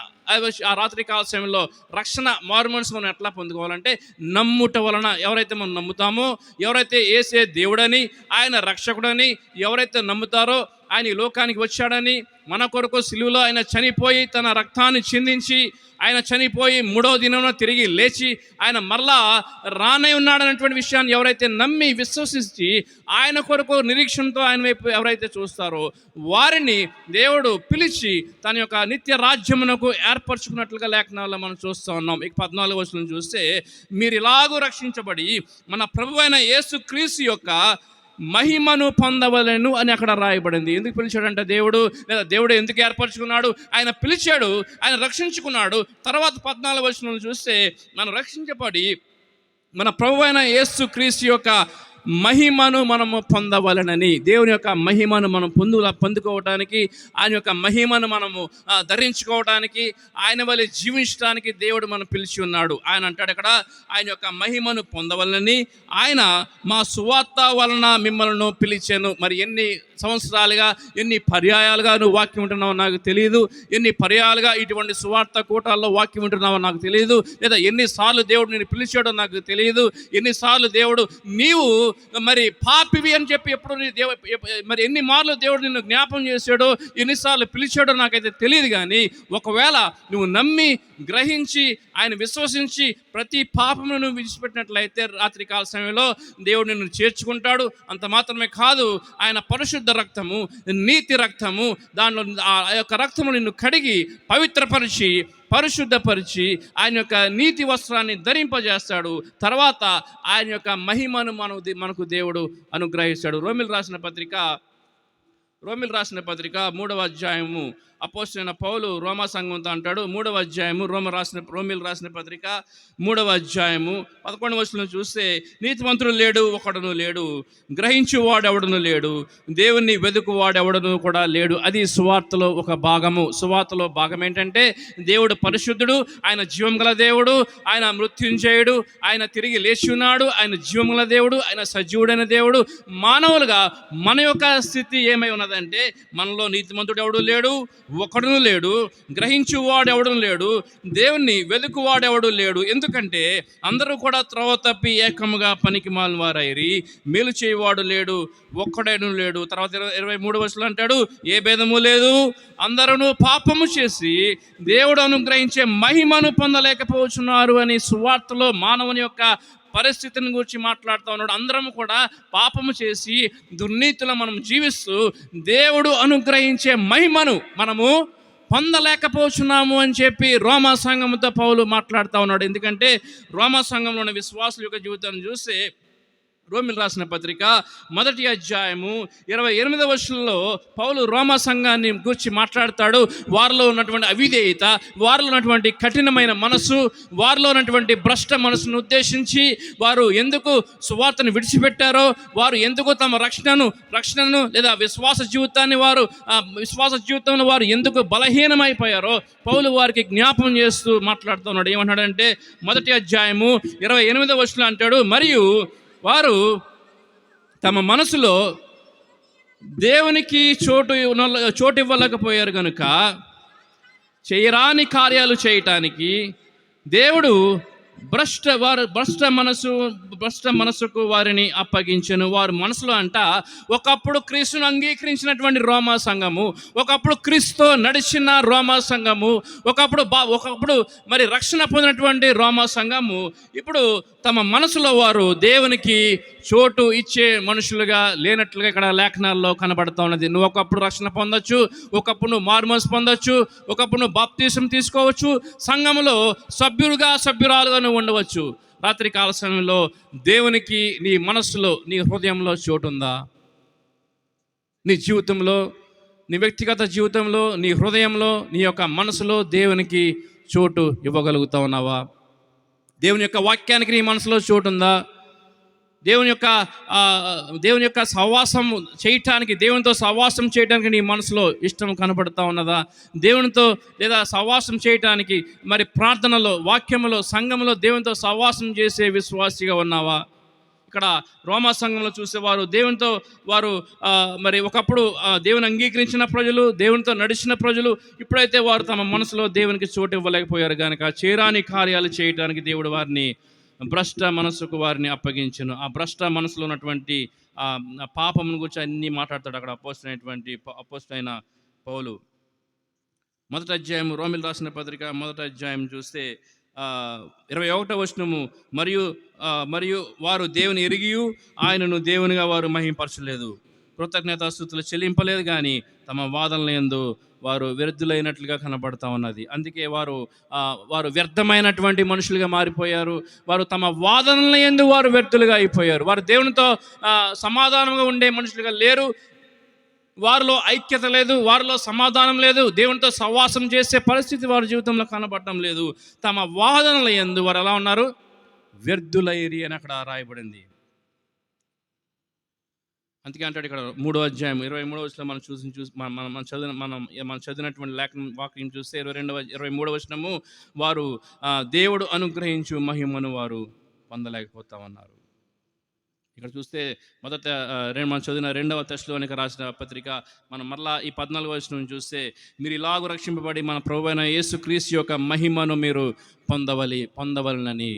ఆ రాత్రి కాల సమయంలో రక్షణ, మారు మనసు మనం ఎట్లా పొందుకోవాలంటే నమ్ముట వలన. ఎవరైతే మనం నమ్ముతామో, ఎవరైతే యేసే దేవుడని, ఆయన రక్షకుడని ఎవరైతే నమ్ముతారో, ఆయన ఈ లోకానికి వచ్చాడని, మన కొరకు సిలువలో ఆయన చనిపోయి తన రక్తాన్ని చిందించి, ఆయన చనిపోయి 3వ దినంలో తిరిగి లేచి ఆయన మరలా రానే ఉన్నాడనేటువంటి విషయాన్ని ఎవరైతే నమ్మి విశ్వసించి ఆయన కొరకు నిరీక్షణతో ఆయన వైపు ఎవరైతే చూస్తారో వారిని దేవుడు పిలిచి తన యొక్క నిత్య రాజ్యమునకు ఏర్పరచుకున్నట్లుగా లేఖనాల్లో మనం చూస్తూ ఉన్నాం. ఇక 14వ వచనం చూస్తే, మీరు ఇలాగూ రక్షించబడి మన ప్రభువైన యేసుక్రీస్తు యొక్క మహిమను పొందవలెను అని అక్కడ రాయబడింది. ఎందుకు పిలిచాడంటే దేవుడు, లేదా దేవుడు ఎందుకు ఏర్పరచుకున్నాడు? ఆయన పిలిచాడు, ఆయన రక్షించుకున్నాడు. తర్వాత 14వ వచనం చూస్తే, మనం రక్షించబడి మన ప్రభువైన యేసుక్రీస్తు యొక్క మహిమను మనము పొందవలనని, దేవుని యొక్క మహిమను మనం పొందుకోవటానికి, ఆయన యొక్క మహిమను మనము ధరించుకోవటానికి, ఆయన వలె జీవించడానికి దేవుడు మనం పిలిచి ఉన్నాడు. ఆయన అంటాడు అక్కడ, ఆయన యొక్క మహిమను పొందవలనని ఆయన మా సువార్త వలన మిమ్మల్ని పిలిచాను. ఎన్ని సంవత్సరాలుగా, ఎన్ని పర్యాయాలుగా నువ్వు వాక్యం ఉంటున్నావో నాకు తెలియదు, ఎన్ని పర్యాలుగా ఇటువంటి సువార్త కూటాల్లో వాక్యం ఉంటున్నావో నాకు తెలియదు, లేదా ఎన్నిసార్లు దేవుడు నేను పిలిచాడో నాకు తెలియదు, ఎన్నిసార్లు దేవుడు నీవు పాపివి అని చెప్పి ఎన్ని మార్లు దేవుడు నిన్ను జ్ఞాపం చేశాడో, ఎన్నిసార్లు పిలిచాడో నాకైతే తెలియదు. కానీ ఒకవేళ నువ్వు నమ్మి గ్రహించి ఆయన విశ్వసించి ప్రతి పాపమును నువ్వు విడిచిపెట్టినట్లయితే రాత్రి కాల సమయంలో దేవుడు నిన్ను చేర్చుకుంటాడు. అంత మాత్రమే కాదు, ఆయన పరిశుద్ధ రక్తము, నీతి రక్తము, దానిలో ఆ యొక్క రక్తము నిన్ను కడిగి పవిత్రపరిచి పరిశుద్ధపరిచి ఆయన యొక్క నీతి వస్త్రాన్ని ధరింపజేస్తాడు. తర్వాత ఆయన యొక్క మహిమను మనకు దేవుడు అనుగ్రహిస్తాడు. రోమిలకు రాసిన పత్రిక రోమిల్ రాసిన పత్రిక 3వ అధ్యాయము అపోస్తలుడైన పౌలు రోమా సంఘంతో అంటాడు. 3వ అధ్యాయము రోమిల్ రాసిన పత్రిక 3వ అధ్యాయము 11వ వచనం చూస్తే, నీతిమంతుడు లేడు, ఒకడును లేడు, గ్రహించువాడెవడను లేడు, దేవుణ్ణి వెదుకువాడెవడను కూడా లేడు. అది సువార్తలో ఒక భాగము. సువార్తలో భాగం ఏంటంటే, దేవుడు పరిశుద్ధుడు, ఆయన జీవం గల దేవుడు, ఆయన మృత్యుంజయుడు, ఆయన తిరిగి లేచి ఉన్నాడు, ఆయన జీవం గల దేవుడు, ఆయన సజీవుడైన దేవుడు. మానవులుగా మన యొక్క స్థితి ఏమై ఉన్నదంటే, మనలో నీతిమంతుడు ఎవడు లేడు, ఒకడును లేడు, గ్రహించువాడెవడను లేడు, దేవుణ్ణి వెదుకువాడెవడు లేడు. ఎందుకంటే అందరూ కూడా త్రోవ తప్పి ఏకముగా పనికి మాలిన వారైరి, మేలు చేయవాడు లేడు, ఒక్కడేను లేడు. తర్వాత 23వ వచనంలో అంటాడు, ఏ భేదము లేదు, అందరూ పాపము చేసి దేవుడు అనుగ్రహించే మహిమను పొందలేకపోతున్నారు అని సువార్తలో మానవుని యొక్క పరిస్థితిని గురించి మాట్లాడుతూ ఉన్నాడు. అందరం కూడా పాపము చేసి దుర్నీతిలో మనం జీవిస్తూ దేవుడు అనుగ్రహించే మహిమను మనము పొందలేకపోతున్నాము అని చెప్పి రోమా సంఘంతో పౌలు మాట్లాడుతూ ఉన్నాడు. ఎందుకంటే రోమా సంఘంలోని విశ్వాసుల యొక్క జీవితాన్ని చూస్తే, రోమిల్ రాసిన పత్రిక 1వ అధ్యాయము 28వ వచనంలో పౌలు రోమా సంఘాన్ని గురించి మాట్లాడతాడు. వారిలో ఉన్నటువంటి అవిధేయత, వారిలో ఉన్నటువంటి కఠినమైన మనసు, వారిలో ఉన్నటువంటి భ్రష్ట మనసును ఉద్దేశించి వారు ఎందుకు సువార్తను విడిచిపెట్టారో, వారు ఎందుకు తమ రక్షణను లేదా విశ్వాస జీవితంలో వారు ఎందుకు బలహీనమైపోయారో పౌలు వారికి జ్ఞాపం చేస్తూ మాట్లాడుతున్నాడు. ఏమంటాడంటే 1వ అధ్యాయము 28వ వచనంలో అంటాడు, మరియు వారు తమ మనసులో దేవునికి చోటు ఇవ్వలేకపోయారు కనుక చేయరాని కార్యాలు చేయటానికి దేవుడు భ్రష్ట మనసుకు వారిని అప్పగించెను. వారు మనసులో ఒకప్పుడు క్రీస్తును అంగీకరించినటువంటి రోమా సంఘము, ఒకప్పుడు క్రీస్తుతో నడిచిన రోమా సంఘము, ఒకప్పుడు మరి రక్షణ పొందినటువంటి రోమా సంఘము ఇప్పుడు తమ మనసులో వారు దేవునికి చోటు ఇచ్చే మనుషులుగా లేనట్లుగా ఇక్కడ లేఖనాల్లో కనబడుతూ ఉన్నది. నువ్వు ఒకప్పుడు రక్షణ పొందొచ్చు, ఒకప్పుడు నువ్వు మారుమనసు పొందొచ్చు, ఒకప్పుడు నువ్వు బాప్తీసం తీసుకోవచ్చు, సంఘంలో సభ్యురాలుగా నువ్వు ఉండవచ్చు. రాత్రి కాల సమయంలో దేవునికి నీ మనస్సులో, నీ హృదయంలో చోటు ఉందా? నీ జీవితంలో, నీ వ్యక్తిగత జీవితంలో, నీ హృదయంలో, నీ యొక్క మనసులో దేవునికి చోటు ఇవ్వగలుగుతా ఉన్నావా? దేవుని యొక్క వాక్యానికి నీ మనసులో చోటు ఉందా? దేవుని యొక్క సహవాసం చేయటానికి, దేవునితో సహవాసం చేయడానికి నీ మనసులో ఇష్టం కనపడుతూ ఉన్నదా? దేవునితో లేదా సహవాసం చేయటానికి మరి ప్రార్థనలో, వాక్యములో, సంఘంలో దేవునితో సహవాసం చేసే విశ్వాసిగా ఉన్నావా? ఇక్కడ రోమా సంఘంలో చూసేవారు దేవునితో మరి ఒకప్పుడు దేవుని అంగీకరించిన ప్రజలు, దేవునితో నడిచిన ప్రజలు, ఇప్పుడైతే వారు తమ మనసులో దేవునికి చోటు ఇవ్వలేకపోయారు కనుక చేయరాని కార్యాలు చేయడానికి దేవుడు వారిని భ్రష్ట మనసుకు వారిని అప్పగించను. ఆ భ్రష్ట మనసులో ఉన్నటువంటి పాపమును గురించి అన్నీ మాట్లాడతాడు అక్కడ అపోస్తలుడైన పౌలు. 1వ అధ్యాయం రోమిల్ రాసిన పత్రిక 1వ అధ్యాయం చూస్తే 21వ వచనము, మరియు వారు దేవుని ఎరిగియు ఆయనను దేవునిగా వారు మహిమపరచలేదు, కృతజ్ఞతాస్తుతులు చెల్లింపలేదు, కానీ తమ వాదనల యందు వారు వ్యర్థులైనట్లుగా కనబడతా ఉన్నది. అందుకే వారు వ్యర్థమైనటువంటి మనుషులుగా మారిపోయారు. వారు తమ వాదనల యందు వారు వ్యర్థులుగా అయిపోయారు. వారు దేవునితో సమాధానంగా ఉండే మనుషులుగా లేరు. వారిలో ఐక్యత లేదు, వారిలో సమాధానం లేదు, దేవునితో సహవాసం చేసే పరిస్థితి వారి జీవితంలో కనబడటం లేదు. తమ వాదనల యందు వారు ఎలా ఉన్నారు? వ్యర్థులైరి అని అక్కడ రాయబడింది. అందుకే అంటాడు ఇక్కడ 3వ అధ్యాయం 23వ వచనం మనం చదివినటువంటి వాక్యం చూస్తే 23వ వచనము, వారు దేవుడు అనుగ్రహించు మహిమను వారు పొందలేకపోతా ఉన్నారు. ఇక్కడ చూస్తే మనం చదివిన 2వ తెస్సలోనిక రాసిన పత్రిక మనం మరలా ఈ 14వ వచనం చూస్తే, మీరు ఇలాగూ రక్షింపబడి మన ప్రభువైన యేసుక్రీస్తు యొక్క మహిమను మీరు పొందవలనని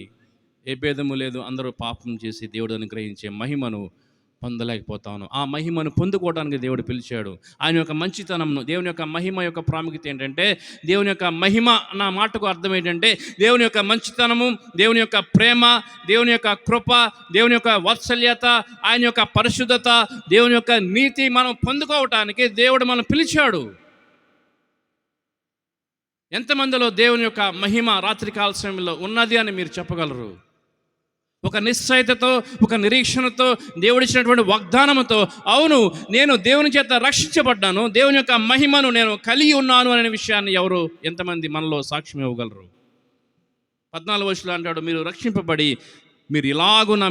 ఏ భేదము లేదు, అందరూ పాపం చేసి దేవుడు అనుగ్రహించే మహిమను పొందలేకపోతాను. ఆ మహిమను పొందుకోవడానికి దేవుడు పిలిచాడు. ఆయన యొక్క మంచితనంను, దేవుని యొక్క మహిమ యొక్క ప్రాముఖ్యత ఏంటంటే, దేవుని యొక్క మహిమ నా మాటకు అర్థం ఏంటంటే, దేవుని యొక్క మంచితనము, దేవుని యొక్క ప్రేమ, దేవుని యొక్క కృప, దేవుని యొక్క వాత్సల్యత, ఆయన యొక్క పరిశుద్ధత, దేవుని యొక్క నీతి మనం పొందుకోవటానికి దేవుడు మనం పిలిచాడు. ఎంతమందిలో దేవుని యొక్క మహిమ రాత్రికాల సమయంలో ఉన్నది అని మీరు చెప్పగలరు? ఒక నిశ్చయితతో, ఒక నిరీక్షణతో, దేవుడిచ్చినటువంటి వాగ్దానంతో, అవును నేను దేవుని చేత రక్షించబడ్డాను, దేవుని యొక్క మహిమను నేను కలిగి ఉన్నాను అనే విషయాన్ని ఎవరు ఎంతమంది మనలో సాక్ష్యం ఇవ్వగలరు? 14 వచనంలో అంటాడు, మీరు రక్షింపబడి, ఇలాగున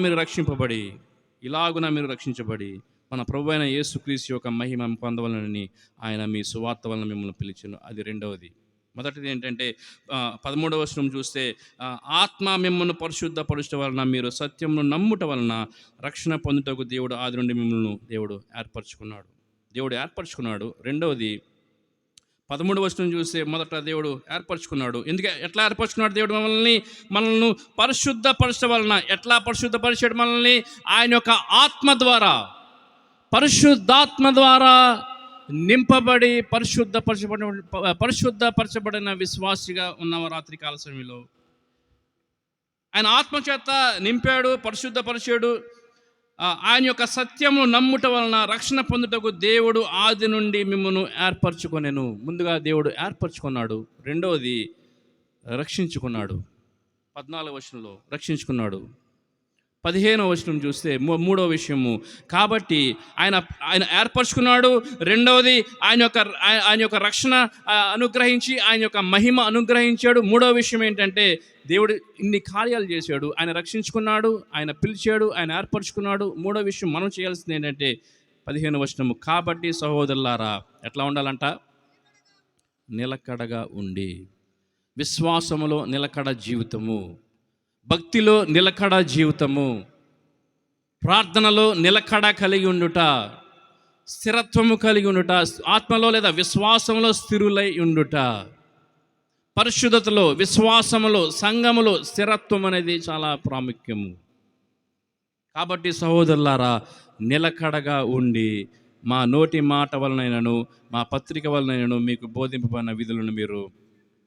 మీరు రక్షించబడి మన ప్రభువైన యేసుక్రీస్తు యొక్క మహిమ పొందవలనని ఆయన మీ సువార్త వలన మిమ్మల్ని పిలిచెను. అది రెండవది. మొదటిది ఏంటంటే 13వ వచనం చూస్తే, ఆత్మ మిమ్మల్ని పరిశుద్ధపరచడం వలన మీరు సత్యమును నమ్ముట వలన రక్షణ పొందుటకు దేవుడు ఆది నుండి మిమ్మల్ని దేవుడు ఏర్పరచుకున్నాడు. రెండవది 13వ వచనం చూస్తే, మొదట దేవుడు ఏర్పరచుకున్నాడు. ఎట్లా ఏర్పరచుకున్నాడు దేవుడు మనల్ని పరిశుద్ధపరచడం వలన? ఎట్లా పరిశుద్ధపరిచాడు మనల్ని? ఆయన యొక్క ఆత్మ ద్వారా, పరిశుద్ధాత్మ ద్వారా నింపబడి పరిశుద్ధపరచబడిన విశ్వాసిగా ఉన్నాము. రాత్రి కాల సమయంలో ఆయన ఆత్మ చేత నింపాడు, పరిశుద్ధపరిచాడు. ఆయన యొక్క సత్యమును నమ్ముట వలన రక్షణ పొందుటకు దేవుడు ఆది నుండి మిమ్మల్ని ఏర్పరచుకొనెను. ముందుగా దేవుడు ఏర్పరచుకున్నాడు. రెండవది రక్షించుకున్నాడు. 14వ వచనంలో రక్షించుకున్నాడు. 15వ వచనం చూస్తే మూడవ విషయము, కాబట్టి ఆయన ఏర్పరచుకున్నాడు. రెండవది ఆయన యొక్క రక్షణ అనుగ్రహించి ఆయన యొక్క మహిమ అనుగ్రహించాడు. మూడవ విషయం ఏంటంటే, దేవుడు ఇన్ని కార్యాలు చేశాడు. ఆయన రక్షించుకున్నాడు, ఆయన పిలిచాడు, ఆయన ఏర్పరచుకున్నాడు. మూడవ విషయం మనం చేయాల్సింది ఏంటంటే 15వ వచనము, కాబట్టి సహోదరులారా ఎట్లా ఉండాలంట? నిలకడగా ఉండి, విశ్వాసములో నిలకడ జీవితము, భక్తిలో నిలకడ జీవితము, ప్రార్థనలో నిలకడ కలిగి ఉండుట, స్థిరత్వము కలిగి ఉండుట, ఆత్మలో లేదా విశ్వాసంలో స్థిరులై ఉండుట, పరిశుద్ధతలో, విశ్వాసములో, సంఘములో స్థిరత్వం అనేది చాలా ప్రాముఖ్యము. కాబట్టి సహోదరులారా నిలకడగా ఉండి మా నోటి మాట వలనైనను మా పత్రిక వలనైనను మీకు బోధింపబడిన విధులను మీరు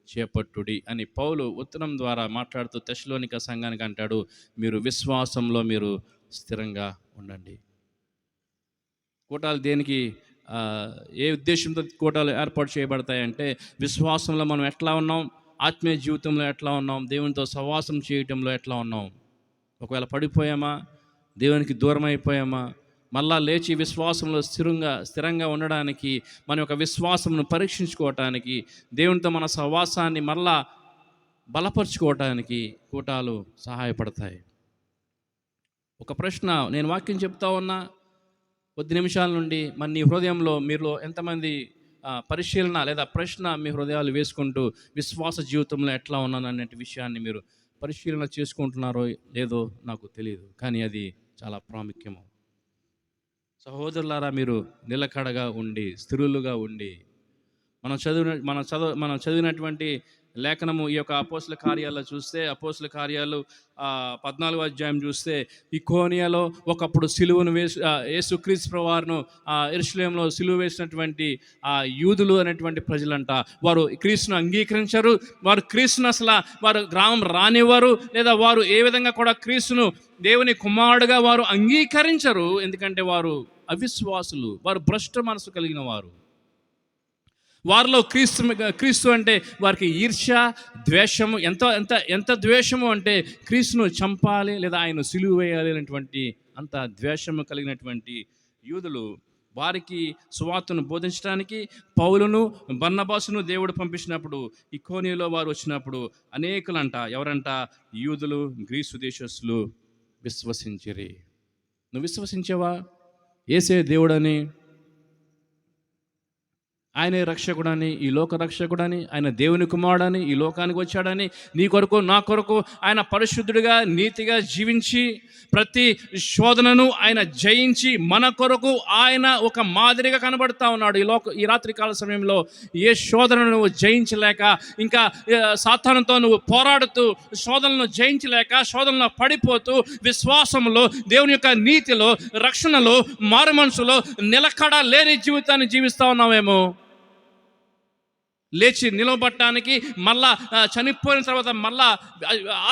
చేపట్టుడి అని పౌలు ఉత్తరం ద్వారా మాట్లాడుతూ తెస్సలోనిక సంఘానికి అంటాడు, మీరు విశ్వాసంలో మీరు స్థిరంగా ఉండండి. కూటాలు దేనికి, ఏ ఉద్దేశంతో కూటాలు ఏర్పాటు చేయబడతాయంటే, విశ్వాసంలో మనం ఎట్లా ఉన్నాం, ఆత్మీయ జీవితంలో ఎట్లా ఉన్నాం, దేవునితో సహవాసం చేయటంలో ఎట్లా ఉన్నాం. ఒకవేళ పడిపోయామా, దేవునికి దూరం అయిపోయామా, మళ్ళా లేచి విశ్వాసంలో స్థిరంగా ఉండడానికి, మన యొక్క విశ్వాసమును పరీక్షించుకోవటానికి, దేవునితో మన సహవాసాన్ని మళ్ళా బలపరుచుకోవటానికి కూటాలు సహాయపడతాయి. ఒక ప్రశ్న నేను వాక్యం చెప్తా ఉన్నా కొద్ది నిమిషాల నుండి, మన నీ హృదయంలో మీలో ఎంతమంది పరిశీలన లేదా ప్రశ్న మీ హృదయాలు వేసుకుంటూ విశ్వాస జీవితంలో ఎట్లా ఉన్నాను అనే విషయాన్ని మీరు పరిశీలన చేసుకుంటున్నారో లేదో నాకు తెలియదు, కానీ అది చాలా ప్రాముఖ్యము. సహోదరులారా మీరు నిలకడగా ఉండి, స్థిరులుగా ఉండి, మనం చదివినటువంటి లేఖనము ఈ యొక్క అపోస్తల కార్యాల్లో చూస్తే, అపోస్తల కార్యాలు 14వ అధ్యాయం చూస్తే, ఇకోనియాలో ఒకప్పుడు సిలువను యేసుక్రీస్తు ప్రభువారును యెరూషలేములో సిలువ వేసినటువంటి యూదులు అనేటువంటి ప్రజలంట, వారు క్రీస్తును అంగీకరించరు. వారు క్రీస్తును అసలు వారు గ్రామం రానివ్వరు, లేదా వారు ఏ విధంగా కూడా క్రీస్తును దేవుని కుమారుడుగా వారు అంగీకరించరు. ఎందుకంటే వారు అవిశ్వాసులు, వారు భ్రష్ట మనసు కలిగిన వారు. వారిలో క్రీస్తు అంటే వారికి ఈర్ష్య, ద్వేషము, ఎంత ద్వేషము అంటే క్రీస్తును చంపాలి లేదా ఆయన సిలువ వేయాలి అనేటువంటి అంత ద్వేషము కలిగినటువంటి యూదులు. వారికి సువార్తను బోధించడానికి పౌలును బర్నబాసును దేవుడు పంపించినప్పుడు, ఇకోనియాలో వారు వచ్చినప్పుడు అనేకులంట, ఎవరంట? యూదులు, గ్రీసు దేశస్తులు విశ్వసించిరి. నువ్వు విశ్వసించావా యేసే దేవుడని, ఆయనే రక్షకుడని, ఈ లోక రక్షకుడని, ఆయన దేవుని కుమారుడని, ఈ లోకానికి వచ్చాడని, నీ కొరకు నా కొరకు ఆయన పరిశుద్ధుడిగా నీతిగా జీవించి ప్రతి శోధనను ఆయన జయించి మన కొరకు ఆయన ఒక మాదిరిగా కనబడుతూ ఉన్నాడు. ఈ రాత్రి కాల సమయంలో ఏ శోధనను నువ్వు జయించలేక, ఇంకా సాతానుతో నువ్వు పోరాడుతూ శోధనలను జయించలేక, శోధనలో పడిపోతూ విశ్వాసంలో, దేవుని యొక్క నీతిలో, రక్షణలో, మారు మనసులో నిలకడ లేని జీవితాన్ని జీవిస్తూ ఉన్నావేమో. లేచి నిలబడటానికి, మళ్ళా చనిపోయిన తర్వాత మళ్ళా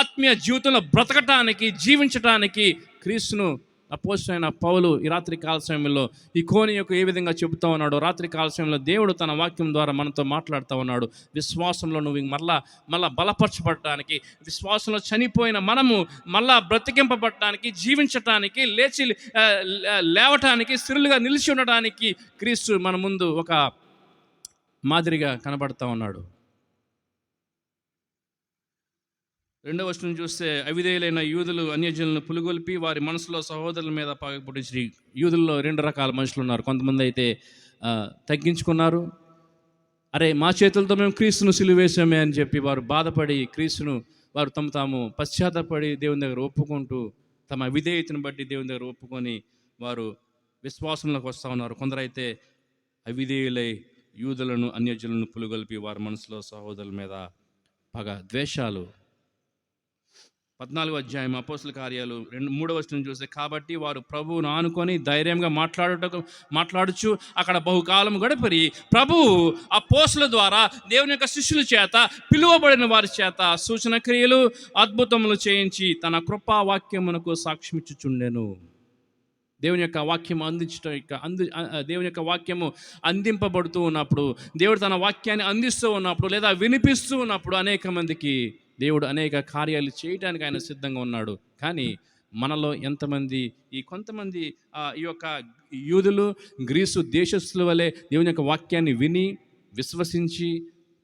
ఆత్మీయ జీవితంలో బ్రతకటానికి, జీవించటానికి క్రీస్తును అపోస్తలుడైన పౌలు ఈ రాత్రి కాల సమయంలో ఈ కోనియకు ఏ విధంగా చెబుతా ఉన్నాడో, రాత్రి కాల సమయంలో దేవుడు తన వాక్యం ద్వారా మనతో మాట్లాడుతూ ఉన్నాడు. విశ్వాసంలో నువ్వు మళ్ళా బలపరచబడటానికి, విశ్వాసంలో చనిపోయిన మనము మళ్ళా బ్రతికింపబడటానికి, జీవించటానికి, లేవటానికి, స్థిరులుగా నిలిచి ఉండటానికి క్రీస్తు మన ముందు ఒక మాదిరిగా కనబడతా ఉన్నాడు. రెండవ వచనం చూస్తే, అవిధేయులైన యూదులు అన్యజనులను పులుగొల్పి వారి మనసులో సహోదరుల మీద పగపుట్టించి. యూదుల్లో 2 రకాల మనుషులు ఉన్నారు. కొంతమంది అయితే తగ్గించుకున్నారు. అరే, మా చేతులతో మేము క్రీస్తును సిలువేశామే అని చెప్పి వారు బాధపడి క్రీస్తును వారు తాము పశ్చాత్తపడి దేవుని దగ్గర ఒప్పుకుంటూ, తమ అవిధేయతను బట్టి దేవుని దగ్గర ఒప్పుకొని వారు విశ్వాసంలోకి వస్తూ ఉన్నారు. కొందరైతే అవిధేయులై యూదులను అన్యజనులను పులుగొల్పి వారి మనసులో సహోదరుల మీద పగ, ద్వేషాలు. 14వ అధ్యాయం అపోస్తల కార్యాలు 3వ వచనం చూస్తే, కాబట్టి వారు ప్రభువును ఆనుకొని ధైర్యంగా మాట్లాడుచు అక్కడ బహుకాలం గడిపరి ప్రభువు అపోస్తలుల ద్వారా దేవుని యొక్క శిష్యుల చేత పిలువబడిన వారి చేత సూచన క్రియలు అద్భుతములు చేయించి తన కృపా వాక్యమునకు సాక్ష్యమిచ్చుచుండెను. దేవుని యొక్క వాక్యం దేవుని యొక్క వాక్యము అందింపబడుతూ ఉన్నప్పుడు, దేవుడు తన వాక్యాన్ని అందిస్తూ ఉన్నప్పుడు లేదా వినిపిస్తూ ఉన్నప్పుడు అనేక మందికి దేవుడు అనేక కార్యాలు చేయడానికి ఆయన సిద్ధంగా ఉన్నాడు. కానీ మనలో ఎంతమంది, కొంతమంది ఈ యొక్క యూదులు గ్రీసు దేశస్థుల వలె దేవుని యొక్క వాక్యాన్ని విని విశ్వసించి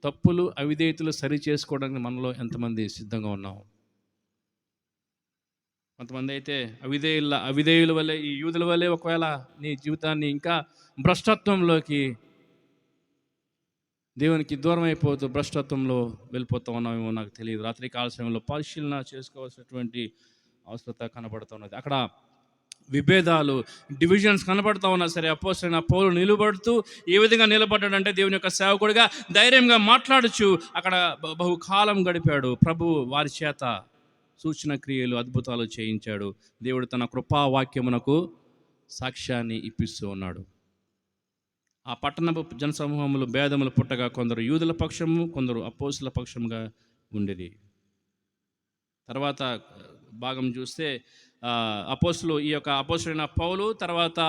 తప్పులు అవిధేయతలు సరి చేసుకోవడానికి మనలో ఎంతమంది సిద్ధంగా ఉన్నాం? కొంతమంది అయితే అవిధేయుల వల్లే, ఈ యూదుల వల్లే ఒకవేళ నీ జీవితాన్ని ఇంకా భ్రష్టత్వంలోకి, దేవునికి దూరం అయిపోతూ భ్రష్టత్వంలో వెళ్ళిపోతూ ఉన్నామేమో నాకు తెలియదు. రాత్రి కాల సమయంలో పరిశీలన చేసుకోవాల్సినటువంటి అవసరత కనబడుతూ ఉన్నది. అక్కడ విభేదాలు, డివిజన్స్ కనబడుతూ ఉన్నా సరే, అపోస్తలుడైన పౌలు నిలబడుతూ ఏ విధంగా నిలబడ్డాడంటే, దేవుని యొక్క సేవకుడిగా ధైర్యంగా మాట్లాడుచు అక్కడ బహుకాలం గడిపాడు. ప్రభువు వారి చేత సూచన క్రియలు అద్భుతాలు చేయించాడు. దేవుడు తన కృపావాక్యమునకు సాక్ష్యాన్ని ఇప్పిస్తూ ఉన్నాడు. ఆ పట్టణపు జనసమూహములు భేదములు పుట్టగా కొందరు యూదుల పక్షము, కొందరు అపోస్తలుల పక్షముగా ఉండేది. తర్వాత భాగం చూస్తే అపోస్తలు, ఈ యొక్క అపోస్తలుడైన పౌలు తర్వాత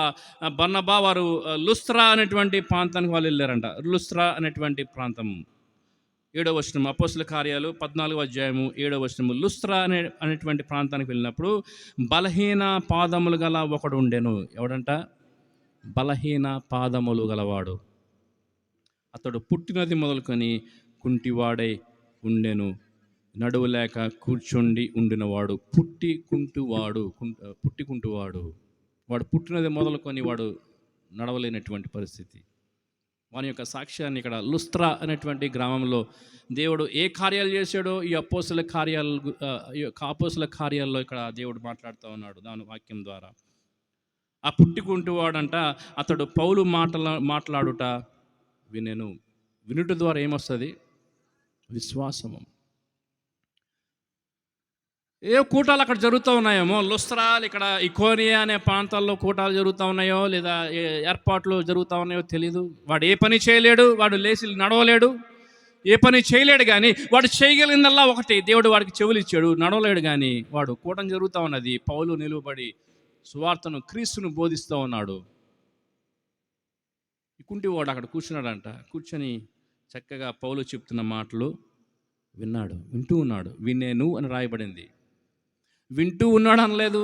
బర్నబా వారు లుస్త్రా అనేటువంటి ప్రాంతానికి వాళ్ళు వెళ్ళారంట. లుస్త్రా అనేటువంటి ప్రాంతం 7వ వచనం, అపోస్తల కార్యాలు 14వ అధ్యాయము 7వ వచనము. లుస్త్రా అనేటువంటి ప్రాంతానికి వెళ్ళినప్పుడు బలహీన పాదములు గల ఒకడు ఉండెను. ఎవడంట? బలహీన పాదములు గలవాడు. అతడు పుట్టినది మొదలుకొని కుంటివాడై ఉండెను. నడువు లేక కూర్చుండి ఉండినవాడు. పుట్టికుంటువాడు. వాడు పుట్టినది మొదలుకొని వాడు నడవలేనటువంటి పరిస్థితి. వాని యొక్క సాక్ష్యాన్ని ఇక్కడ లుస్త్రా అనేటువంటి గ్రామంలో దేవుడు ఏ కార్యాలు చేశాడో ఈ అపోస్తల కార్యాల్లో ఇక్కడ దేవుడు మాట్లాడుతూ ఉన్నాడు దాని వాక్యం ద్వారా. ఆ పుట్టికుంటువాడంట, అతడు పౌలు మాట్లాడుట వినెను. వినుట ద్వారా ఏమొస్తుంది? విశ్వాసము. ఏ కూటాలు అక్కడ జరుగుతూ ఉన్నాయేమో, లుస్త్రాలు, ఇక్కడ ఇకోనియా అనే ప్రాంతాల్లో కూటాలు జరుగుతూ ఉన్నాయో లేదా ఏర్పాట్లు జరుగుతూ ఉన్నాయో తెలీదు. వాడు ఏ పని చేయలేడు, వాడు లేచి నడవలేడు, ఏ పని చేయలేడు. కానీ వాడు చేయగలిగిందల్లా ఒకటి, దేవుడు వాడికి చెవులు ఇచ్చాడు, నడవలేడు. కానీ వాడు కూటం జరుగుతూ ఉన్నది, పౌలు నిలువబడి సువార్తను, క్రీస్తును బోధిస్తూ ఉన్నాడు. కుంటివాడు అక్కడ కూర్చున్నాడంట. కూర్చొని చక్కగా పౌలు చెప్తున్న మాటలు వింటూ ఉన్నాడు. వినేను అని రాయబడింది. వింటూ ఉన్నాడు అనలేదు,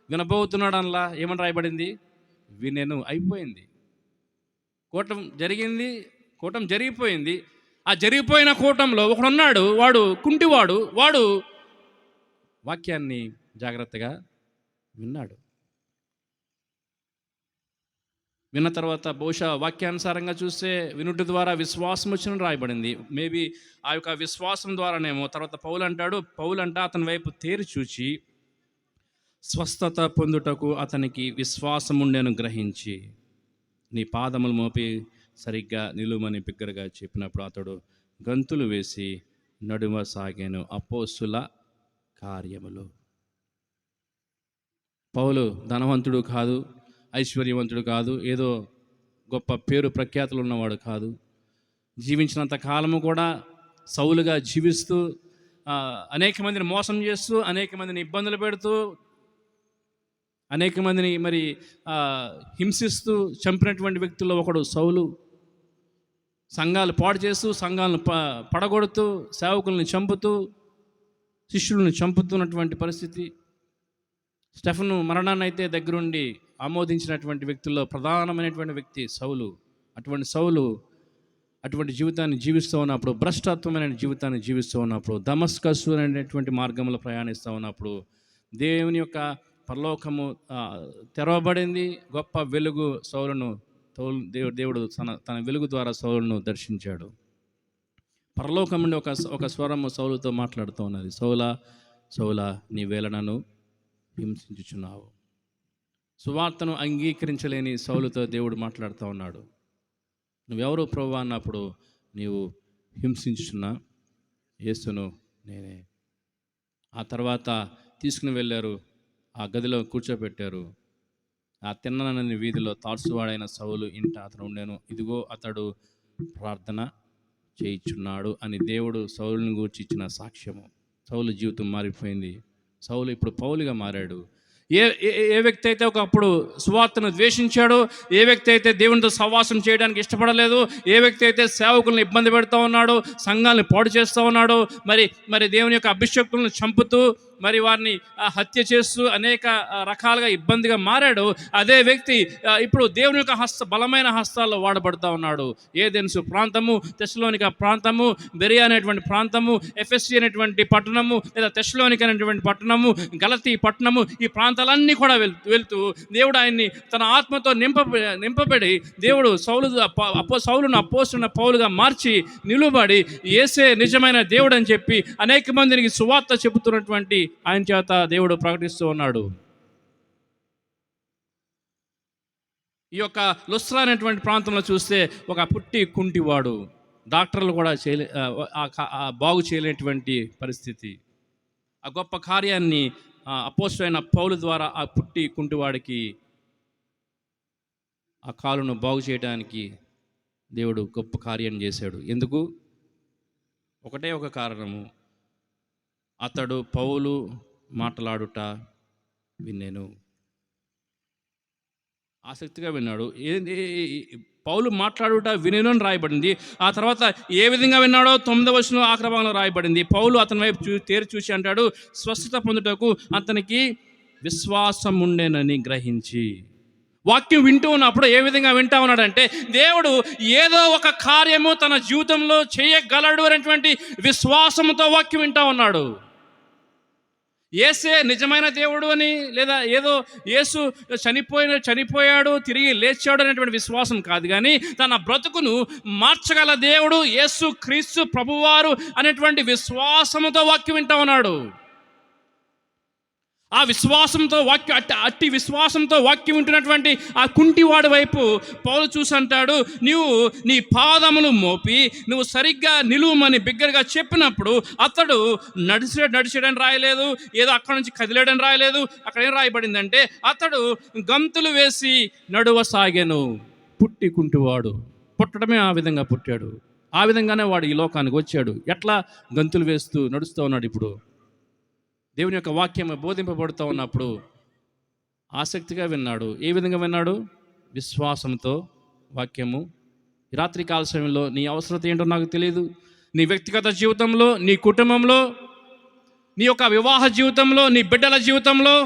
వినబోతున్నాడు అనలా. ఏమని రాయబడింది? వినేను. అయిపోయింది. కూటం జరిగిపోయింది. ఆ జరిగిపోయిన కూటంలో ఒకడున్నాడు, వాడు కుంటివాడు. వాడు వాక్యాన్ని జాగ్రత్తగా విన్నాడు. విన్న తర్వాత బహుశా వాక్యానుసారంగా చూస్తే వినుట ద్వారా విశ్వాసం వచ్చిన రాయబడింది. మేబీ ఆ యొక్క విశ్వాసం ద్వారానేమో. తర్వాత పౌలు అంట అతని వైపు తేరి చూచి స్వస్థత పొందుటకు అతనికి విశ్వాసం ఉండేను గ్రహించి నీ పాదములు మోపి సరిగ్గా నిలువమని బిగ్గరగా చెప్పినప్పుడు అతడు గంతులు వేసి నడుమ సాగాను. అపోస్తుల కార్యములు. పౌలు ధనవంతుడు కాదు, ఐశ్వర్యవంతుడు కాదు, ఏదో గొప్ప పేరు ప్రఖ్యాతులు ఉన్నవాడు కాదు. జీవించినంత కాలము కూడా సౌలుగా జీవిస్తూ అనేక మందిని మోసం చేస్తూ, అనేక మందిని ఇబ్బందులు పెడుతూ, అనేక మందిని మరి ఆ, హింసిస్తూ చంపినటువంటి వ్యక్తుల్లో ఒకడు సౌలు. సంఘాలు పాడు చేస్తూ, సంఘాలను పడగొడుతూ, సేవకుల్ని చంపుతూ, శిష్యులను చంపుతున్నటువంటి పరిస్థితి. స్టెఫను మరణాన్ని అయితే దగ్గరుండి ఆమోదించినటువంటి వ్యక్తుల్లో ప్రధానమైనటువంటి వ్యక్తి సౌలు. అటువంటి సౌలు అటువంటి జీవితాన్ని జీవిస్తూ ఉన్నప్పుడు, భ్రష్టత్వమైన జీవితాన్ని జీవిస్తూ ఉన్నప్పుడు, దమస్కస్సు అనేటువంటి మార్గంలో ప్రయాణిస్తూ ఉన్నప్పుడు దేవుని యొక్క పరలోకము తెరవబడింది. గొప్ప వెలుగు సౌలును దేవుడు తన వెలుగు ద్వారా సౌలును దర్శించాడు. పరలోకం నుండి ఒక స్వరము సౌలుతో మాట్లాడుతూ ఉన్నది. సౌలా సౌలా, నీ వేళ నన్ను హింసించుచున్నావు. సువార్తను అంగీకరించలేని సౌలుతో దేవుడు మాట్లాడుతూ ఉన్నాడు. నువ్వెవరు ప్రభువా అన్నప్పుడు, నీవు హింసించుచున్న యేసును నేనే. ఆ తర్వాత తీసుకుని వెళ్ళారు, ఆ గదిలో కూర్చోబెట్టారు. ఆ తిన్ననని వీధిలో తార్సువాడైన సౌలు ఇంట అతను ఉండేను. ఇదిగో అతడు ప్రార్థన చేయించున్నాడు అని దేవుడు సౌలుని గూర్చి ఇచ్చిన సాక్ష్యము. సౌలు జీవితం మారిపోయింది. సౌలు ఇప్పుడు పౌలుగా మారాడు. ఏ వ్యక్తి అయితే ఒకప్పుడు సువార్తను ద్వేషించాడో, ఏ వ్యక్తి అయితే దేవునితో సహవాసం చేయడానికి ఇష్టపడలేదు, ఏ వ్యక్తి అయితే సేవకులను ఇబ్బంది పెడుతూ ఉన్నాడో, సంఘాలను పాడు చేస్తూ ఉన్నాడో, మరి దేవుని యొక్క అభిషేకులను చంపుతూ, మరి వారిని హత్య చేస్తూ అనేక రకాలుగా ఇబ్బందిగా మారాడు, అదే వ్యక్తి ఇప్పుడు దేవుని యొక్క బలమైన హస్తాల్లో వాడబడుతూ ఉన్నాడు. ఏథెన్సు ప్రాంతము, తెస్సలోనిక ప్రాంతము, బెరియా అనేటువంటి ప్రాంతము, ఎఫెసీ అనేటువంటి పట్టణము, లేదా తెస్సలోనిక అనేటువంటి పట్టణము, గలతీ పట్టణము, ఈ ప్రాంతాలన్నీ కూడా వెళ్తూ దేవుడు ఆయన్ని తన ఆత్మతో నింపబడి దేవుడు సౌలును అపోస్తున్న పౌలుగా మార్చి నిలువబడి యేసే నిజమైన దేవుడు అని చెప్పి అనేక మందికి సువార్త చెబుతున్నటువంటి ఆయన చేత దేవుడు ప్రకటిస్తూ ఉన్నాడు. ఈ యొక్క లుస్త్రా అనేటువంటి ప్రాంతంలో చూస్తే ఒక పుట్టి కుంటివాడు, డాక్టర్లు కూడా బాగు చేయలేనటువంటి పరిస్థితి. ఆ గొప్ప కార్యాన్ని అపోస్తలుడైన పౌలు ద్వారా ఆ పుట్టి కుంటివాడికి ఆ కాలును బాగు చేయడానికి దేవుడు గొప్ప కార్యం చేశాడు. ఎందుకు? ఒకటే ఒక కారణము, అతడు పౌలు మాట్లాడుట విన్నాను. ఆసక్తిగా విన్నాడు. పౌలు మాట్లాడుట వినేను అని రాయబడింది. ఆ తర్వాత ఏ విధంగా విన్నాడో 9వ వచనం ఆఖరి భాగంలో రాయబడింది. పౌలు అతని వైపు తేరి చూసి అంటాడు, స్వస్థత పొందుటకు అతనికి విశ్వాసం ఉండేనని గ్రహించి. వాక్యం వింటూ ఉన్నప్పుడు ఏ విధంగా వింటా ఉన్నాడంటే, దేవుడు ఏదో ఒక కార్యము తన జీవితంలో చేయగలడు అనేటువంటి విశ్వాసంతో వాక్యం వింటా ఉన్నాడు. యేసే నిజమైన దేవుడు అని, లేదా ఏదో యేసు చనిపోయాడు తిరిగి లేచాడు అనేటువంటి విశ్వాసం కాదు, కానీ తన బ్రతుకును మార్చగల దేవుడు యేసు క్రీస్తు ప్రభువారు అనేటువంటి విశ్వాసంతో వాక్యం వింటా ఉన్నాడు. ఆ విశ్వాసంతో అట్టి విశ్వాసంతో వాక్యం వింటున్నటువంటి ఆ కుంటివాడి వైపు పౌలు చూసి అంటాడు, నీవు నీ పాదములు మోపి నువ్వు సరిగ్గా నిలువమని బిగ్గరగా చెప్పినప్పుడు అతడు నడిచాడని రాయలేదు, ఏదో అక్కడ నుంచి కదిలేడని రాయలేదు. అక్కడ ఏం రాయబడిందంటే, అతడు గంతులు వేసి నడువసాగాను. పుట్టి కుంటివాడు, పుట్టడమే ఆ విధంగా పుట్టాడు, ఆ విధంగానే వాడు ఈ లోకానికి వచ్చాడు. ఎట్లా? గంతులు వేస్తూ నడుస్తూ ఉన్నాడు. ఇప్పుడు దేవుని యొక్క వాక్యం బోధింపబడుతూ ఉన్నప్పుడు ఆసక్తిగా విన్నాడు. ఏ విధంగా విన్నాడు? విశ్వాసంతో వాక్యము. ఈ రాత్రి కాల సమయంలో నీ అవసరత ఏంటో నాకు తెలియదు. నీ వ్యక్తిగత జీవితంలో, నీ కుటుంబంలో, నీ యొక్క వివాహ జీవితంలో, నీ బిడ్డల జీవితంలో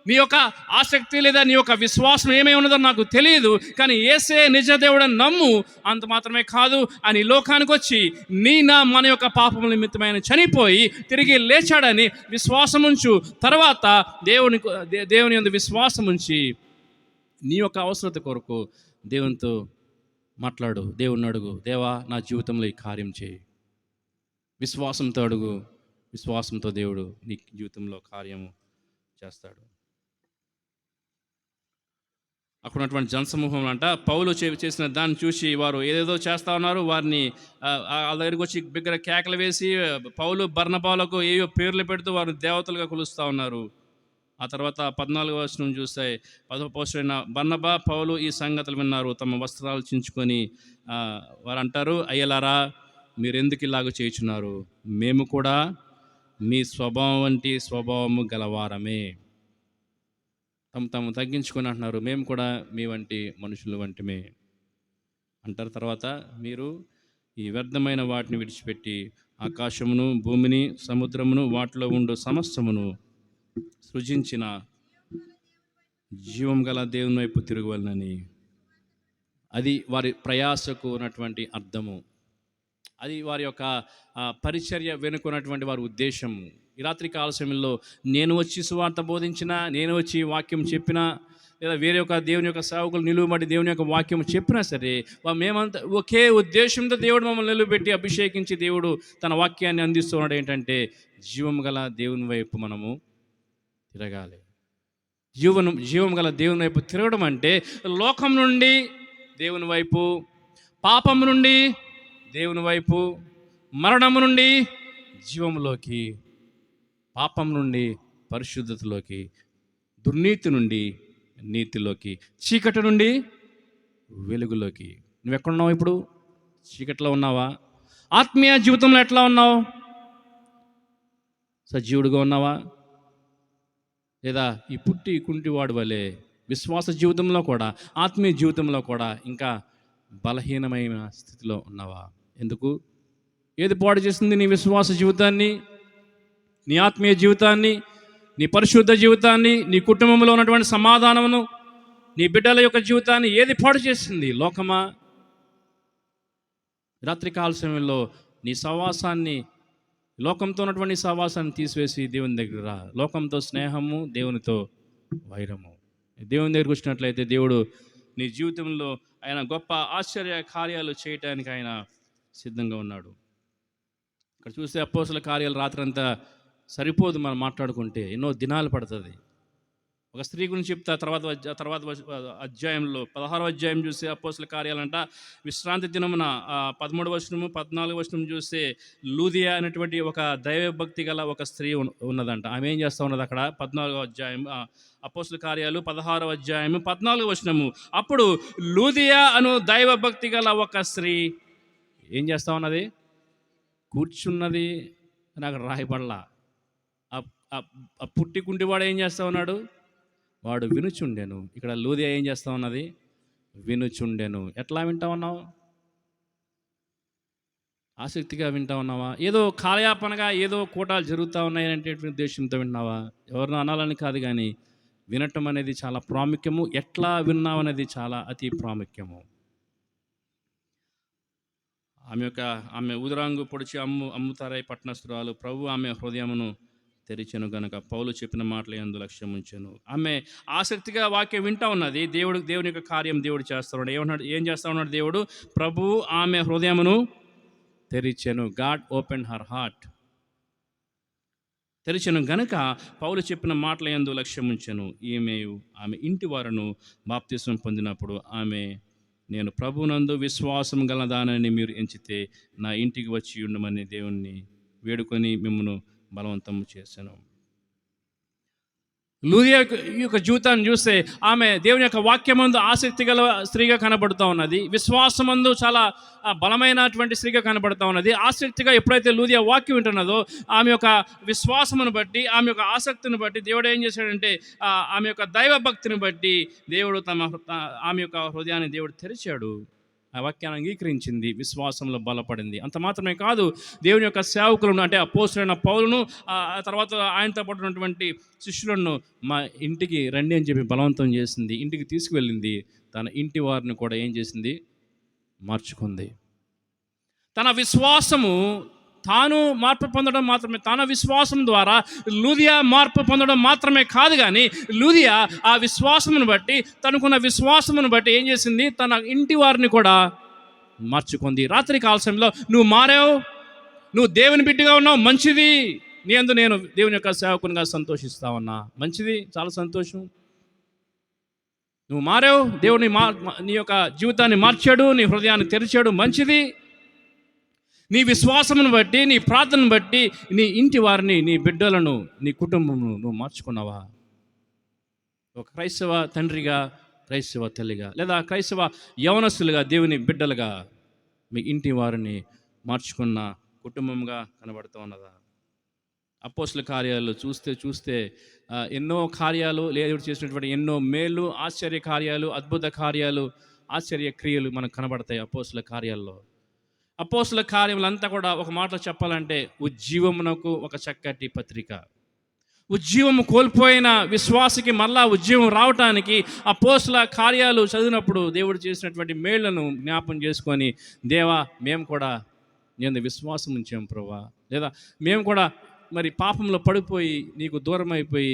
నీ యొక్క ఆసక్తి లేదా నీ యొక్క విశ్వాసం ఏమై ఉన్నదో నాకు తెలియదు, కానీ యేసే నిజ దేవుడని నమ్ము. అంత మాత్రమే కాదు, అని లోకానికి వచ్చి మన యొక్క పాపముల నిమిత్తమైన చనిపోయి తిరిగి లేచాడని విశ్వాసం ఉంచు. తర్వాత దేవుని యందు విశ్వాసం ఉంచి నీ యొక్క అవసరత కొరకు దేవునితో మాట్లాడు. దేవుని అడుగు, దేవా నా జీవితంలో ఈ కార్యం చేయి. విశ్వాసంతో అడుగు, విశ్వాసంతో దేవుడు నీ జీవితంలో కార్యము చేస్తాడు. అక్కడ ఉన్నటువంటి జనసమూహం అంట పౌలు చేసిన దాన్ని చూసి వారు ఏదేదో చేస్తూ ఉన్నారు. వారిని వాళ్ళ దగ్గరికి వచ్చి బిగ్గర కేకలు వేసి పౌలు బర్నబాలకు ఏవో పేర్లు పెడుతూ వారు దేవతలుగా కొలుస్తూ ఉన్నారు. ఆ తర్వాత 14వ వచనం చూస్తే, అపోస్తలుడైన బర్నబా పౌలు ఈ సంగతులు విన్నారు. తమ వస్త్రాలు చించుకొని వారు అంటారు, అయ్యలారా మీరు ఎందుకు ఇలాగ చేయుచున్నారు? మేము కూడా మీ స్వభావం వంటి స్వభావము గలవారమే. తాము తగ్గించుకొని అంటున్నారు, మేము కూడా మీ వంటి మనుషులు వంటిమే అంటారు. తర్వాత మీరు ఈ వ్యర్థమైన వాటిని విడిచిపెట్టి ఆకాశమును, భూమిని, సముద్రమును, వాటిలో ఉండు సమస్తమును సృజించిన జీవం గల దేవుని వైపు తిరగవలనని. అది వారి ప్రయాసకు ఉన్నటువంటి అర్థము. అది వారి యొక్క పరిచర్య వెనుకున్నటువంటి వారి ఉద్దేశము. ఈ రాత్రి కాల సమయంలో నేను వచ్చి సువార్త బోధించినా, నేను వచ్చి వాక్యం చెప్పినా, లేదా వేరే ఒక దేవుని యొక్క సేవకులు నిలువబడి దేవుని యొక్క వాక్యం చెప్పినా సరే, మేమంతా ఒకే ఉద్దేశంతో దేవుడు మమ్మల్ని నిలువబెట్టి అభిషేకించి దేవుడు తన వాక్యాన్ని అందిస్తున్నాడు. ఏంటంటే జీవం గల దేవుని వైపు మనము తిరగాలి. జీవం గల దేవుని వైపు తిరగడం అంటే లోకం నుండి దేవుని వైపు, పాపం నుండి దేవుని వైపు, మరణము నుండి జీవములోకి, పాపం నుండి పరిశుద్ధతలోకి, దుర్నీతి నుండి నీతిలోకి, చీకటి నుండి వెలుగులోకి. నువ్వెక్కడున్నావు? ఇప్పుడు చీకట్లో ఉన్నావా? ఆత్మీయ జీవితంలో ఎట్లా ఉన్నావు? సజీవుడిగా ఉన్నావా? లేదా ఈ కుంటివాడు వలె విశ్వాస జీవితంలో కూడా, ఆత్మీయ జీవితంలో కూడా ఇంకా బలహీనమైన స్థితిలో ఉన్నావా? ఎందుకు? ఏది పాడు చేస్తుంది నీ విశ్వాస జీవితాన్ని, నీ ఆత్మీయ జీవితాన్ని, నీ పరిశుద్ధ జీవితాన్ని, నీ కుటుంబంలో ఉన్నటువంటి సమాధానమును, నీ బిడ్డల యొక్క జీవితాన్ని ఏది పాడు చేసింది? లోకమా? రాత్రికాల సమయంలో నీ సహవాసాన్ని, లోకంతో ఉన్నటువంటి సహవాసాన్ని తీసివేసి దేవుని దగ్గర రా. లోకంతో స్నేహము, దేవునితో వైరము. దేవుని దగ్గరికి వచ్చినట్లయితే దేవుడు నీ జీవితంలో ఆయన గొప్ప ఆశ్చర్య కార్యాలు చేయటానికి ఆయన సిద్ధంగా ఉన్నాడు. ఇక్కడ చూస్తే అపోస్తల కార్యాలు రాత్రంతా సరిపోదు, మనం మాట్లాడుకుంటే ఎన్నో దినాలు పడుతుంది. ఒక స్త్రీ గురించి చెప్తా తర్వాత అధ్యాయంలో 16వ అధ్యాయం చూస్తే అపోస్తల కార్యాలంట విశ్రాంతి దినమున 13వ వచనము 14వ వచనం చూస్తే లూదియా అనేటువంటి ఒక దైవభక్తి గల ఒక స్త్రీ ఉన్నదంట. ఆమె ఏం చేస్తూ ఉన్నది అక్కడ 14వ అధ్యాయం అపోస్తల కార్యాలు 16వ అధ్యాయం 14వ వచనము. అప్పుడు లూదియా అను దైవభక్తి గల ఒక స్త్రీ ఏం చేస్తూ ఉన్నది? కూర్చున్నది. నాకు రాయబడలా. పుట్టి కుంటివాడు ఏం చేస్తూ ఉన్నాడు? వాడు వినుచుండెను. ఇక్కడ లూదియా ఏం చేస్తూ ఉన్నది? వినుచుండెను. ఎట్లా వింటా ఉన్నావు? ఆసక్తిగా వింటా ఉన్నావా? ఏదో కాలయాపనగా ఏదో కూటాలు జరుగుతూ ఉన్నాయనే ఉద్దేశంతో విన్నావా? ఎవరినో అనాలని కాదు, కానీ వినటం అనేది చాలా ప్రాముఖ్యము. ఎట్లా విన్నావు అనేది చాలా అతి ప్రాముఖ్యము. ఆమె ఉదరాంగు పొడిచి అమ్ముతారై పట్టణస్తురాలు, ప్రభు ఆమె హృదయమును తెరిచెను గనుక పౌలు చెప్పిన మాటలు యందు లక్ష్యం ఉంచెను. ఆమె ఆసక్తిగా వాక్యం వింటా ఉన్నది. దేవుని యొక్క కార్యం దేవుడు చేస్తూ ఉన్నాడు. ఏం చేస్తూ ఉన్నాడు దేవుడు? ప్రభు ఆమె హృదయమును తెరిచెను. God open her heart. తెరిచెను గనుక పౌలు చెప్పిన మాటల యందు లక్ష్యం ఉంచెను. ఆమె ఇంటి వారును బాప్తిస్మం పొందినప్పుడు ఆమె, నేను ప్రభునందు విశ్వాసం గలదానని మీరు ఎంచితే నా ఇంటికి వచ్చి ఉండమని దేవుణ్ణి వేడుకొని మిమ్మల్ని బలవంతం చేశాను. లూదియా యొక్క జీవితాన్ని చూస్తే ఆమె దేవుని యొక్క వాక్యమందు ఆసక్తి గల స్త్రీగా కనబడుతూ ఉన్నది. విశ్వాసమందు చాలా బలమైనటువంటి స్త్రీగా కనబడుతూ ఉన్నది. ఆసక్తిగా ఎప్పుడైతే లూదియా వాక్యం వింటున్నదో ఆమె యొక్క విశ్వాసమును బట్టి, ఆమె యొక్క ఆసక్తిని బట్టి దేవుడు ఏం చేశాడంటే ఆమె యొక్క దైవభక్తిని బట్టి దేవుడు ఆమె యొక్క హృదయాన్ని దేవుడు తెరిచాడు. ఆ వాక్యాన్ని అంగీకరించింది, విశ్వాసంలో బలపడింది. అంత మాత్రమే కాదు, దేవుని యొక్క సేవకులను అంటే అపోస్తలుడైన పౌలును, ఆ తర్వాత ఆయనతో పాటు ఉన్నటువంటి శిష్యులను మా ఇంటికి రండి అని చెప్పి బలవంతం చేసింది. ఇంటికి తీసుకువెళ్ళింది. తన ఇంటి వారిని కూడా ఏం చేసింది? మార్చుకుంది. తన విశ్వాసము తాను మార్పు పొందడం మాత్రమే, తన విశ్వాసం ద్వారా లూదియా మార్పు పొందడం మాత్రమే కాదు, కానీ లూదియా ఆ విశ్వాసమును బట్టి, తనకున్న విశ్వాసమును బట్టి ఏం చేసింది? తన ఇంటి వారిని కూడా మార్చుకుంది. రాత్రి కాల సమయంలో నువ్వు మారావు, నువ్వు దేవుని బిడ్డగా ఉన్నావు, మంచిది. నేను దేవుని యొక్క సేవకునిగా సంతోషిస్తా ఉన్నా, మంచిది, చాలా సంతోషం. నువ్వు మారావు, దేవుని నీ యొక్క జీవితాన్ని మార్చాడు, నీ హృదయాన్ని తెరిచాడు, మంచిది. నీ విశ్వాసమును బట్టి, నీ ప్రార్థనను బట్టి నీ ఇంటి వారిని, నీ బిడ్డలను, నీ కుటుంబమును నువ్వు మార్చుకున్నావా? ఒక క్రైస్తవ తండ్రిగా, క్రైస్తవ తల్లిగా, లేదా క్రైస్తవ యవనస్తులుగా, దేవుని బిడ్డలుగా మీ ఇంటి వారిని మార్చుకున్న కుటుంబంగా కనబడుతూ ఉన్నదా? అపోస్తల కార్యాలు చూస్తే చూస్తే ఎన్నో కార్యాలు దేవుడు చేసినటువంటి ఎన్నో మేలు, ఆశ్చర్య కార్యాలు, అద్భుత కార్యాలు, ఆశ్చర్య క్రియలు మనకు కనబడతాయి అపోస్తల కార్యాల్లో. అపోస్తల కార్యములంతా కూడా ఒక మాటలో చెప్పాలంటే ఉజ్జీవమునకు ఒక చక్కటి పత్రిక. ఉజ్జీవము కోల్పోయిన విశ్వాసికి మళ్ళా ఉజ్జీవం రావటానికి అపోస్తల కార్యాలు చదివినప్పుడు దేవుడు చేసినటువంటి మేళ్లను జ్ఞాపం చేసుకొని, దేవా మేము కూడా నేను విశ్వాసం ఉంచాం ప్రభా, లేదా మేము కూడా మరి పాపంలో పడిపోయి నీకు దూరం అయిపోయి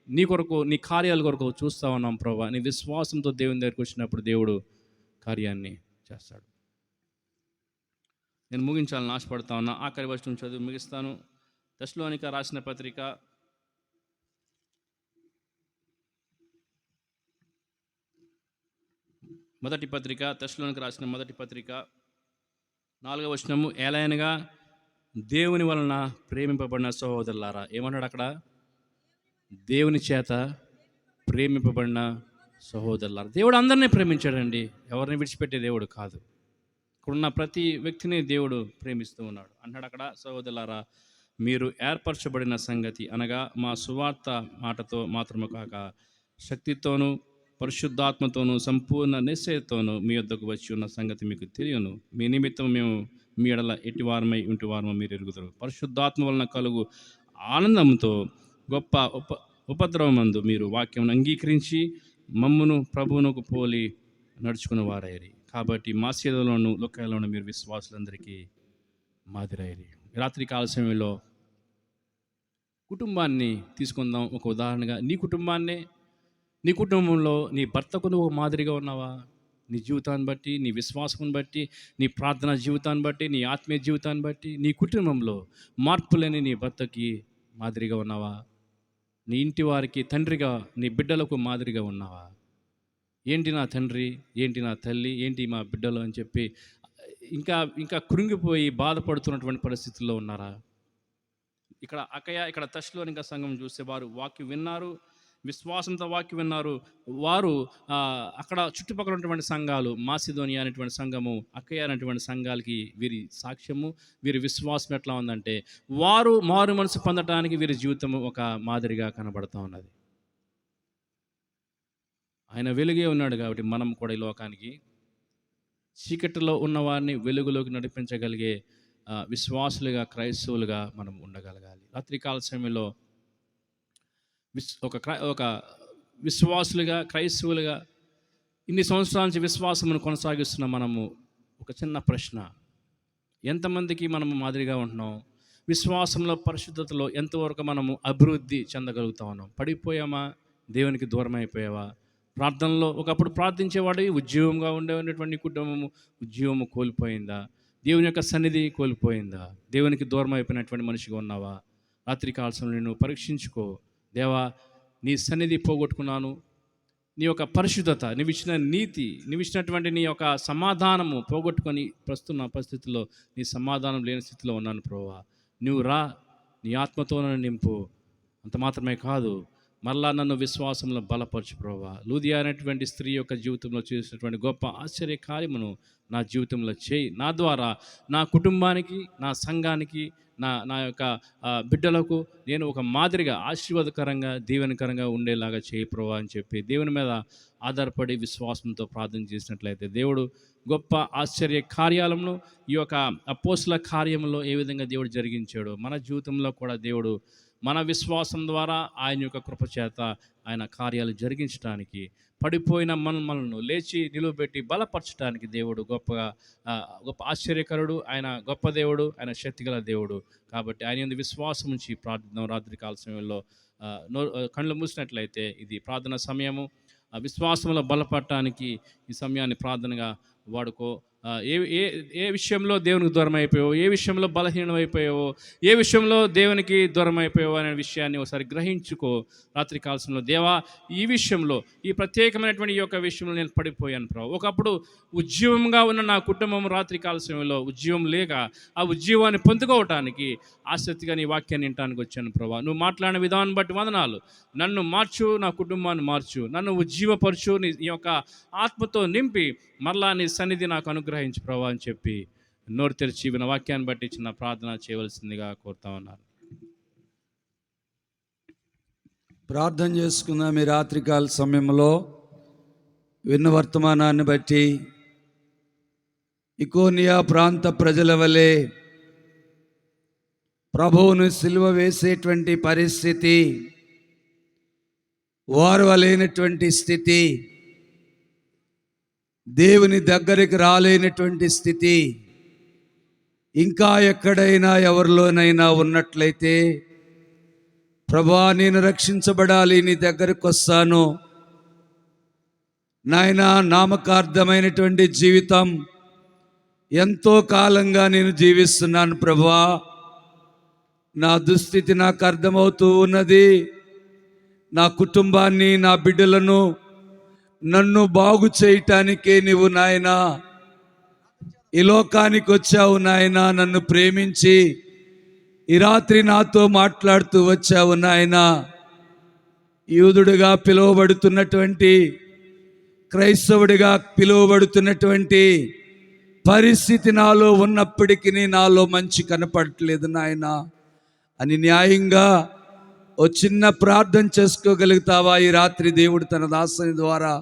నీ కొరకు నీ కార్యాల కొరకు చూస్తూ ఉన్నాం ప్రభా, నీ విశ్వాసంతో దేవుని దగ్గరికి వచ్చినప్పుడు దేవుడు కార్యాన్ని చేస్తాడు. నేను ముగించాలని ఆశపడతా ఉన్నా. ఆఖరి వచనం చదివి ముగిస్తాను. తెస్సలోనిక రాసిన పత్రిక మొదటి పత్రిక, తెస్సలోనిక రాసిన మొదటి పత్రిక 4వ వచనము, ఏలయనగా దేవుని వలన ప్రేమింపబడిన సహోదరులారా. ఏమన్నాడు అక్కడ? దేవుని చేత ప్రేమింపబడిన సహోదరులారా. దేవుడు అందరినీ ప్రేమించాడండి, ఎవరిని విడిచిపెట్టే దేవుడు కాదు. ఇక్కడున్న ప్రతి వ్యక్తిని దేవుడు ప్రేమిస్తూ ఉన్నాడు. అన్నాడు అక్కడ, సహోదరులారా మీరు ఏర్పరచబడిన సంగతి అనగా మా సువార్త మాటతో మాత్రమే కాక శక్తితోనూ పరిశుద్ధాత్మతోనూ సంపూర్ణ నిశ్చయతోనూ మీ వద్దకు వచ్చి ఉన్న సంగతి మీకు తెలియను. మీ నిమిత్తం మేము మీ ఎడల ఎట్టివారమై ఇంటివారమో మీరు ఎరుగుతారు. పరిశుద్ధాత్మ వలన కలుగు ఆనందంతో గొప్ప ఉపద్రవమందు మీరు వాక్యం అంగీకరించి మమ్మును ప్రభువునకు పోలి నడుచుకున్న వారైరి. కాబట్టి మాసిదోనులోను లోకాయలోను మీరు విశ్వాసులందరికీ మాదిరైరి. రాత్రి కాల సమయంలో కుటుంబాన్ని తీసుకుందాం ఒక ఉదాహరణగా. నీ కుటుంబంలో నీ భర్తకు నువ్వు మాదిరిగా ఉన్నావా? నీ జీవితాన్ని బట్టి, నీ విశ్వాసం బట్టి, నీ ప్రార్థనా జీవితాన్ని బట్టి, నీ ఆత్మీయ జీవితాన్ని బట్టి నీ కుటుంబంలో మార్పులని నీ భర్తకి మాదిరిగా ఉన్నావా? నీ ఇంటి వారికి తండ్రిగా నీ బిడ్డలకు మాదిరిగా ఉన్నావా? ఏంటి నా తండ్రి, ఏంటి నా తల్లి, ఏంటి మా బిడ్డలు అని చెప్పి ఇంకా కృంగిపోయి బాధపడుతున్నటువంటి పరిస్థితుల్లో ఉన్నారా? ఇక్కడ తెస్సలోనిక సంఘం చూస్తే వారు వాక్యం విన్నారు, విశ్వాసంతో వాక్యం విన్నారు. వారు అక్కడ చుట్టుపక్కల ఉన్నటువంటి సంఘాలు, మాసిదోనియా అనేటువంటి సంఘము, అకయ అనేటువంటి సంఘాలకి వీరి సాక్ష్యము, వీరి విశ్వాసం ఎట్లా ఉందంటే వారు మారు మనసు పొందడానికి వీరి జీవితము ఒక మాదిరిగా కనబడుతూ ఉన్నది. ఆయన వెలుగే ఉన్నాడు కాబట్టి మనం కూడా ఈ లోకానికి చీకటిలో ఉన్నవారిని వెలుగులోకి నడిపించగలిగే విశ్వాసులుగా, క్రైస్తవులుగా మనం ఉండగలగాలి. రాత్రికాల సమయంలో ఒక విశ్వాసులుగా, క్రైస్తవులుగా ఇన్ని సంవత్సరాల నుంచి విశ్వాసమును కొనసాగిస్తున్న మనము ఒక చిన్న ప్రశ్న: ఎంతమందికి మనము మాదిరిగా ఉంటున్నాం? విశ్వాసంలో, పరిశుద్ధతలో ఎంతవరకు మనము అభివృద్ధి చెందగలుగుతా ఉన్నాం? పడిపోయామా? దేవునికి దూరం అయిపోయావా? ప్రార్థనలో ఒకప్పుడు ప్రార్థించేవాడు ఉద్యోగంగా ఉండేటువంటి కుటుంబము ఉద్యోగము కోల్పోయిందా? దేవుని యొక్క సన్నిధి కోల్పోయిందా? దేవునికి దూరం అయిపోయినటువంటి మనిషిగా ఉన్నావా? రాత్రి కాల్సంలో నేను పరీక్షించుకో. దేవా, నీ సన్నిధి పోగొట్టుకున్నాను, నీ యొక్క పరిశుద్ధత, నీవు ఇచ్చిన నీతి, నీవు ఇచ్చినటువంటి నీ యొక్క సమాధానము పోగొట్టుకొని ప్రస్తున్న పరిస్థితుల్లో నీ సమాధానం లేని స్థితిలో ఉన్నాను ప్రభువా. నువ్వు రా, నీ ఆత్మతో నన్ను నింపు. అంత మాత్రమే కాదు, మరలా నన్ను విశ్వాసంలో బలపరచు ప్రభువా. లూదియా అనేటువంటి స్త్రీ యొక్క జీవితంలో చేసినటువంటి గొప్ప ఆశ్చర్య కార్యమును నా జీవితంలో చేయి. నా ద్వారా నా కుటుంబానికి, నా సంఘానికి, నా యొక్క బిడ్డలకు నేను ఒక మాదిరిగా ఆశీర్వాదకరంగా, దీవెనకరంగా ఉండేలాగా చేయి ప్రభువా అని చెప్పి దేవుని మీద ఆధారపడి విశ్వాసంతో ప్రార్థన చేసినట్లయితే దేవుడు గొప్ప ఆశ్చర్య కార్యాలను ఈ యొక్క అపోస్తల కార్యంలో ఏ విధంగా దేవుడు జరిగించాడో మన జీవితంలో కూడా దేవుడు మన విశ్వాసం ద్వారా ఆయన యొక్క కృపచేత ఆయన కార్యాలు జరిగించడానికి, పడిపోయిన మనలను లేచి నిలువబెట్టి బలపరచడానికి దేవుడు గొప్ప ఆశ్చర్యకరుడు. ఆయన గొప్ప దేవుడు, ఆయన శక్తిగల దేవుడు. కాబట్టి ఆయన యందు విశ్వాసం ఉంచి ప్రార్థన. రాత్రి కాల సమయంలో కళ్ళు మూసినట్లయితే ఇది ప్రార్థన సమయము. విశ్వాసంలో బలపడటానికి ఈ సమయాన్ని ప్రార్థనగా వాడుకో. ఏ విషయంలో దేవునికి దూరం అయిపోయావో, ఏ విషయంలో బలహీనం అయిపోయావో, ఏ విషయంలో దేవునికి దూరం అయిపోయావో అనే విషయాన్ని ఒకసారి గ్రహించుకో. రాత్రి కాల్సంలో దేవా, ఈ విషయంలో, ఈ ప్రత్యేకమైనటువంటి ఈ యొక్క విషయంలో నేను పడిపోయాను ప్రభు. ఒకప్పుడు ఉద్యమంగా ఉన్న నా కుటుంబం రాత్రి కాల సమయంలో ఉద్యమం లేక ఆ ఉద్యమాన్ని పొందుకోవటానికి ఆసక్తిగా నీ వాక్యాన్ని వినటానికి వచ్చాను ప్రభా. నువ్వు మాట్లాడిన విధానం బట్టి వందనాలు. నన్ను మార్చు, నా కుటుంబాన్ని మార్చు, నన్ను ఉజ్జీవపరచు, నీ యొక్క ఆత్మతో నింపి మరలా నీ సన్నిధి నాకు అనుగ్రహించు ప్రభా అని చెప్పి నోరు తెరిచి విన వాక్యాన్ని బట్టి చిన్న ప్రార్థన చేయవలసిందిగా కోరుతా ఉన్నారు. ప్రార్థన చేసుకుందాం. ఈ రాత్రికాల సమయంలో విన్న వర్తమానాన్ని బట్టి ఇకోనియా ప్రాంత ప్రజల వలె ప్రభువును సిలువ వేసేటువంటి పరిస్థితి, ఓర్వలేనటువంటి స్థితి, దేవుని దగ్గరికి రాలేనటువంటి స్థితి ఇంకా ఎక్కడైనా ఎవరిలోనైనా ఉన్నట్లయితే, ప్రభా నేను రక్షించబడాలి, నీ దగ్గరకు వస్తాను నాయనా, నామకార్థమైనటువంటి జీవితం ఎంతో కాలంగా నేను జీవిస్తున్నాను ప్రభువా, నా దుస్థితి నాకు అర్థమవుతూ ఉన్నది, నా కుటుంబాన్ని, నా బిడ్డలను, నన్ను బాగు చేయటానికే నీవు నాయనా ఈ లోకానికి వచ్చావు నాయనా, నన్ను ప్రేమించి ఈ రాత్రి నాతో మాట్లాడుతూ వచ్చావు నాయనా. యూదుడిగా పిలువబడుతున్నటువంటి, క్రైస్తవుడిగా పిలువబడుతున్నటువంటి పరిస్థితి నాలో ఉన్నప్పటికీ నాలో మంచి కనపడట్లేదు నాయనా అని న్యాయంగా ఓ చిన్న ప్రార్థన చేసుకోగలుగుతావా? ఈ రాత్రి దేవుడు తన దాసుని ద్వారా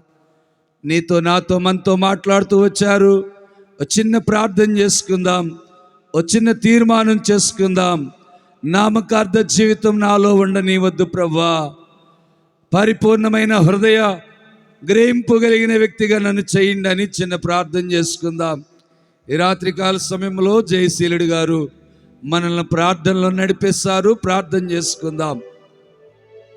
నీతో, నాతో, మనతో మాట్లాడుతూ వచ్చారు. ఓ చిన్న ప్రార్థన చేసుకుందాం, ఓ చిన్న తీర్మానం చేసుకుందాం. నామకార్థ జీవితం నాలో ఉండనివద్దు ప్రభువా, పరిపూర్ణమైన హృదయ గ్రహింపు కలిగిన వ్యక్తిగా నన్ను చేయండి అని చిన్న ప్రార్థన చేసుకుందాం. ఈ రాత్రికాల సమయంలో జయశీలుడు గారు మనల్ని ప్రార్థనలో నడిపిస్తారు. ప్రార్థన చేసుకుందాం.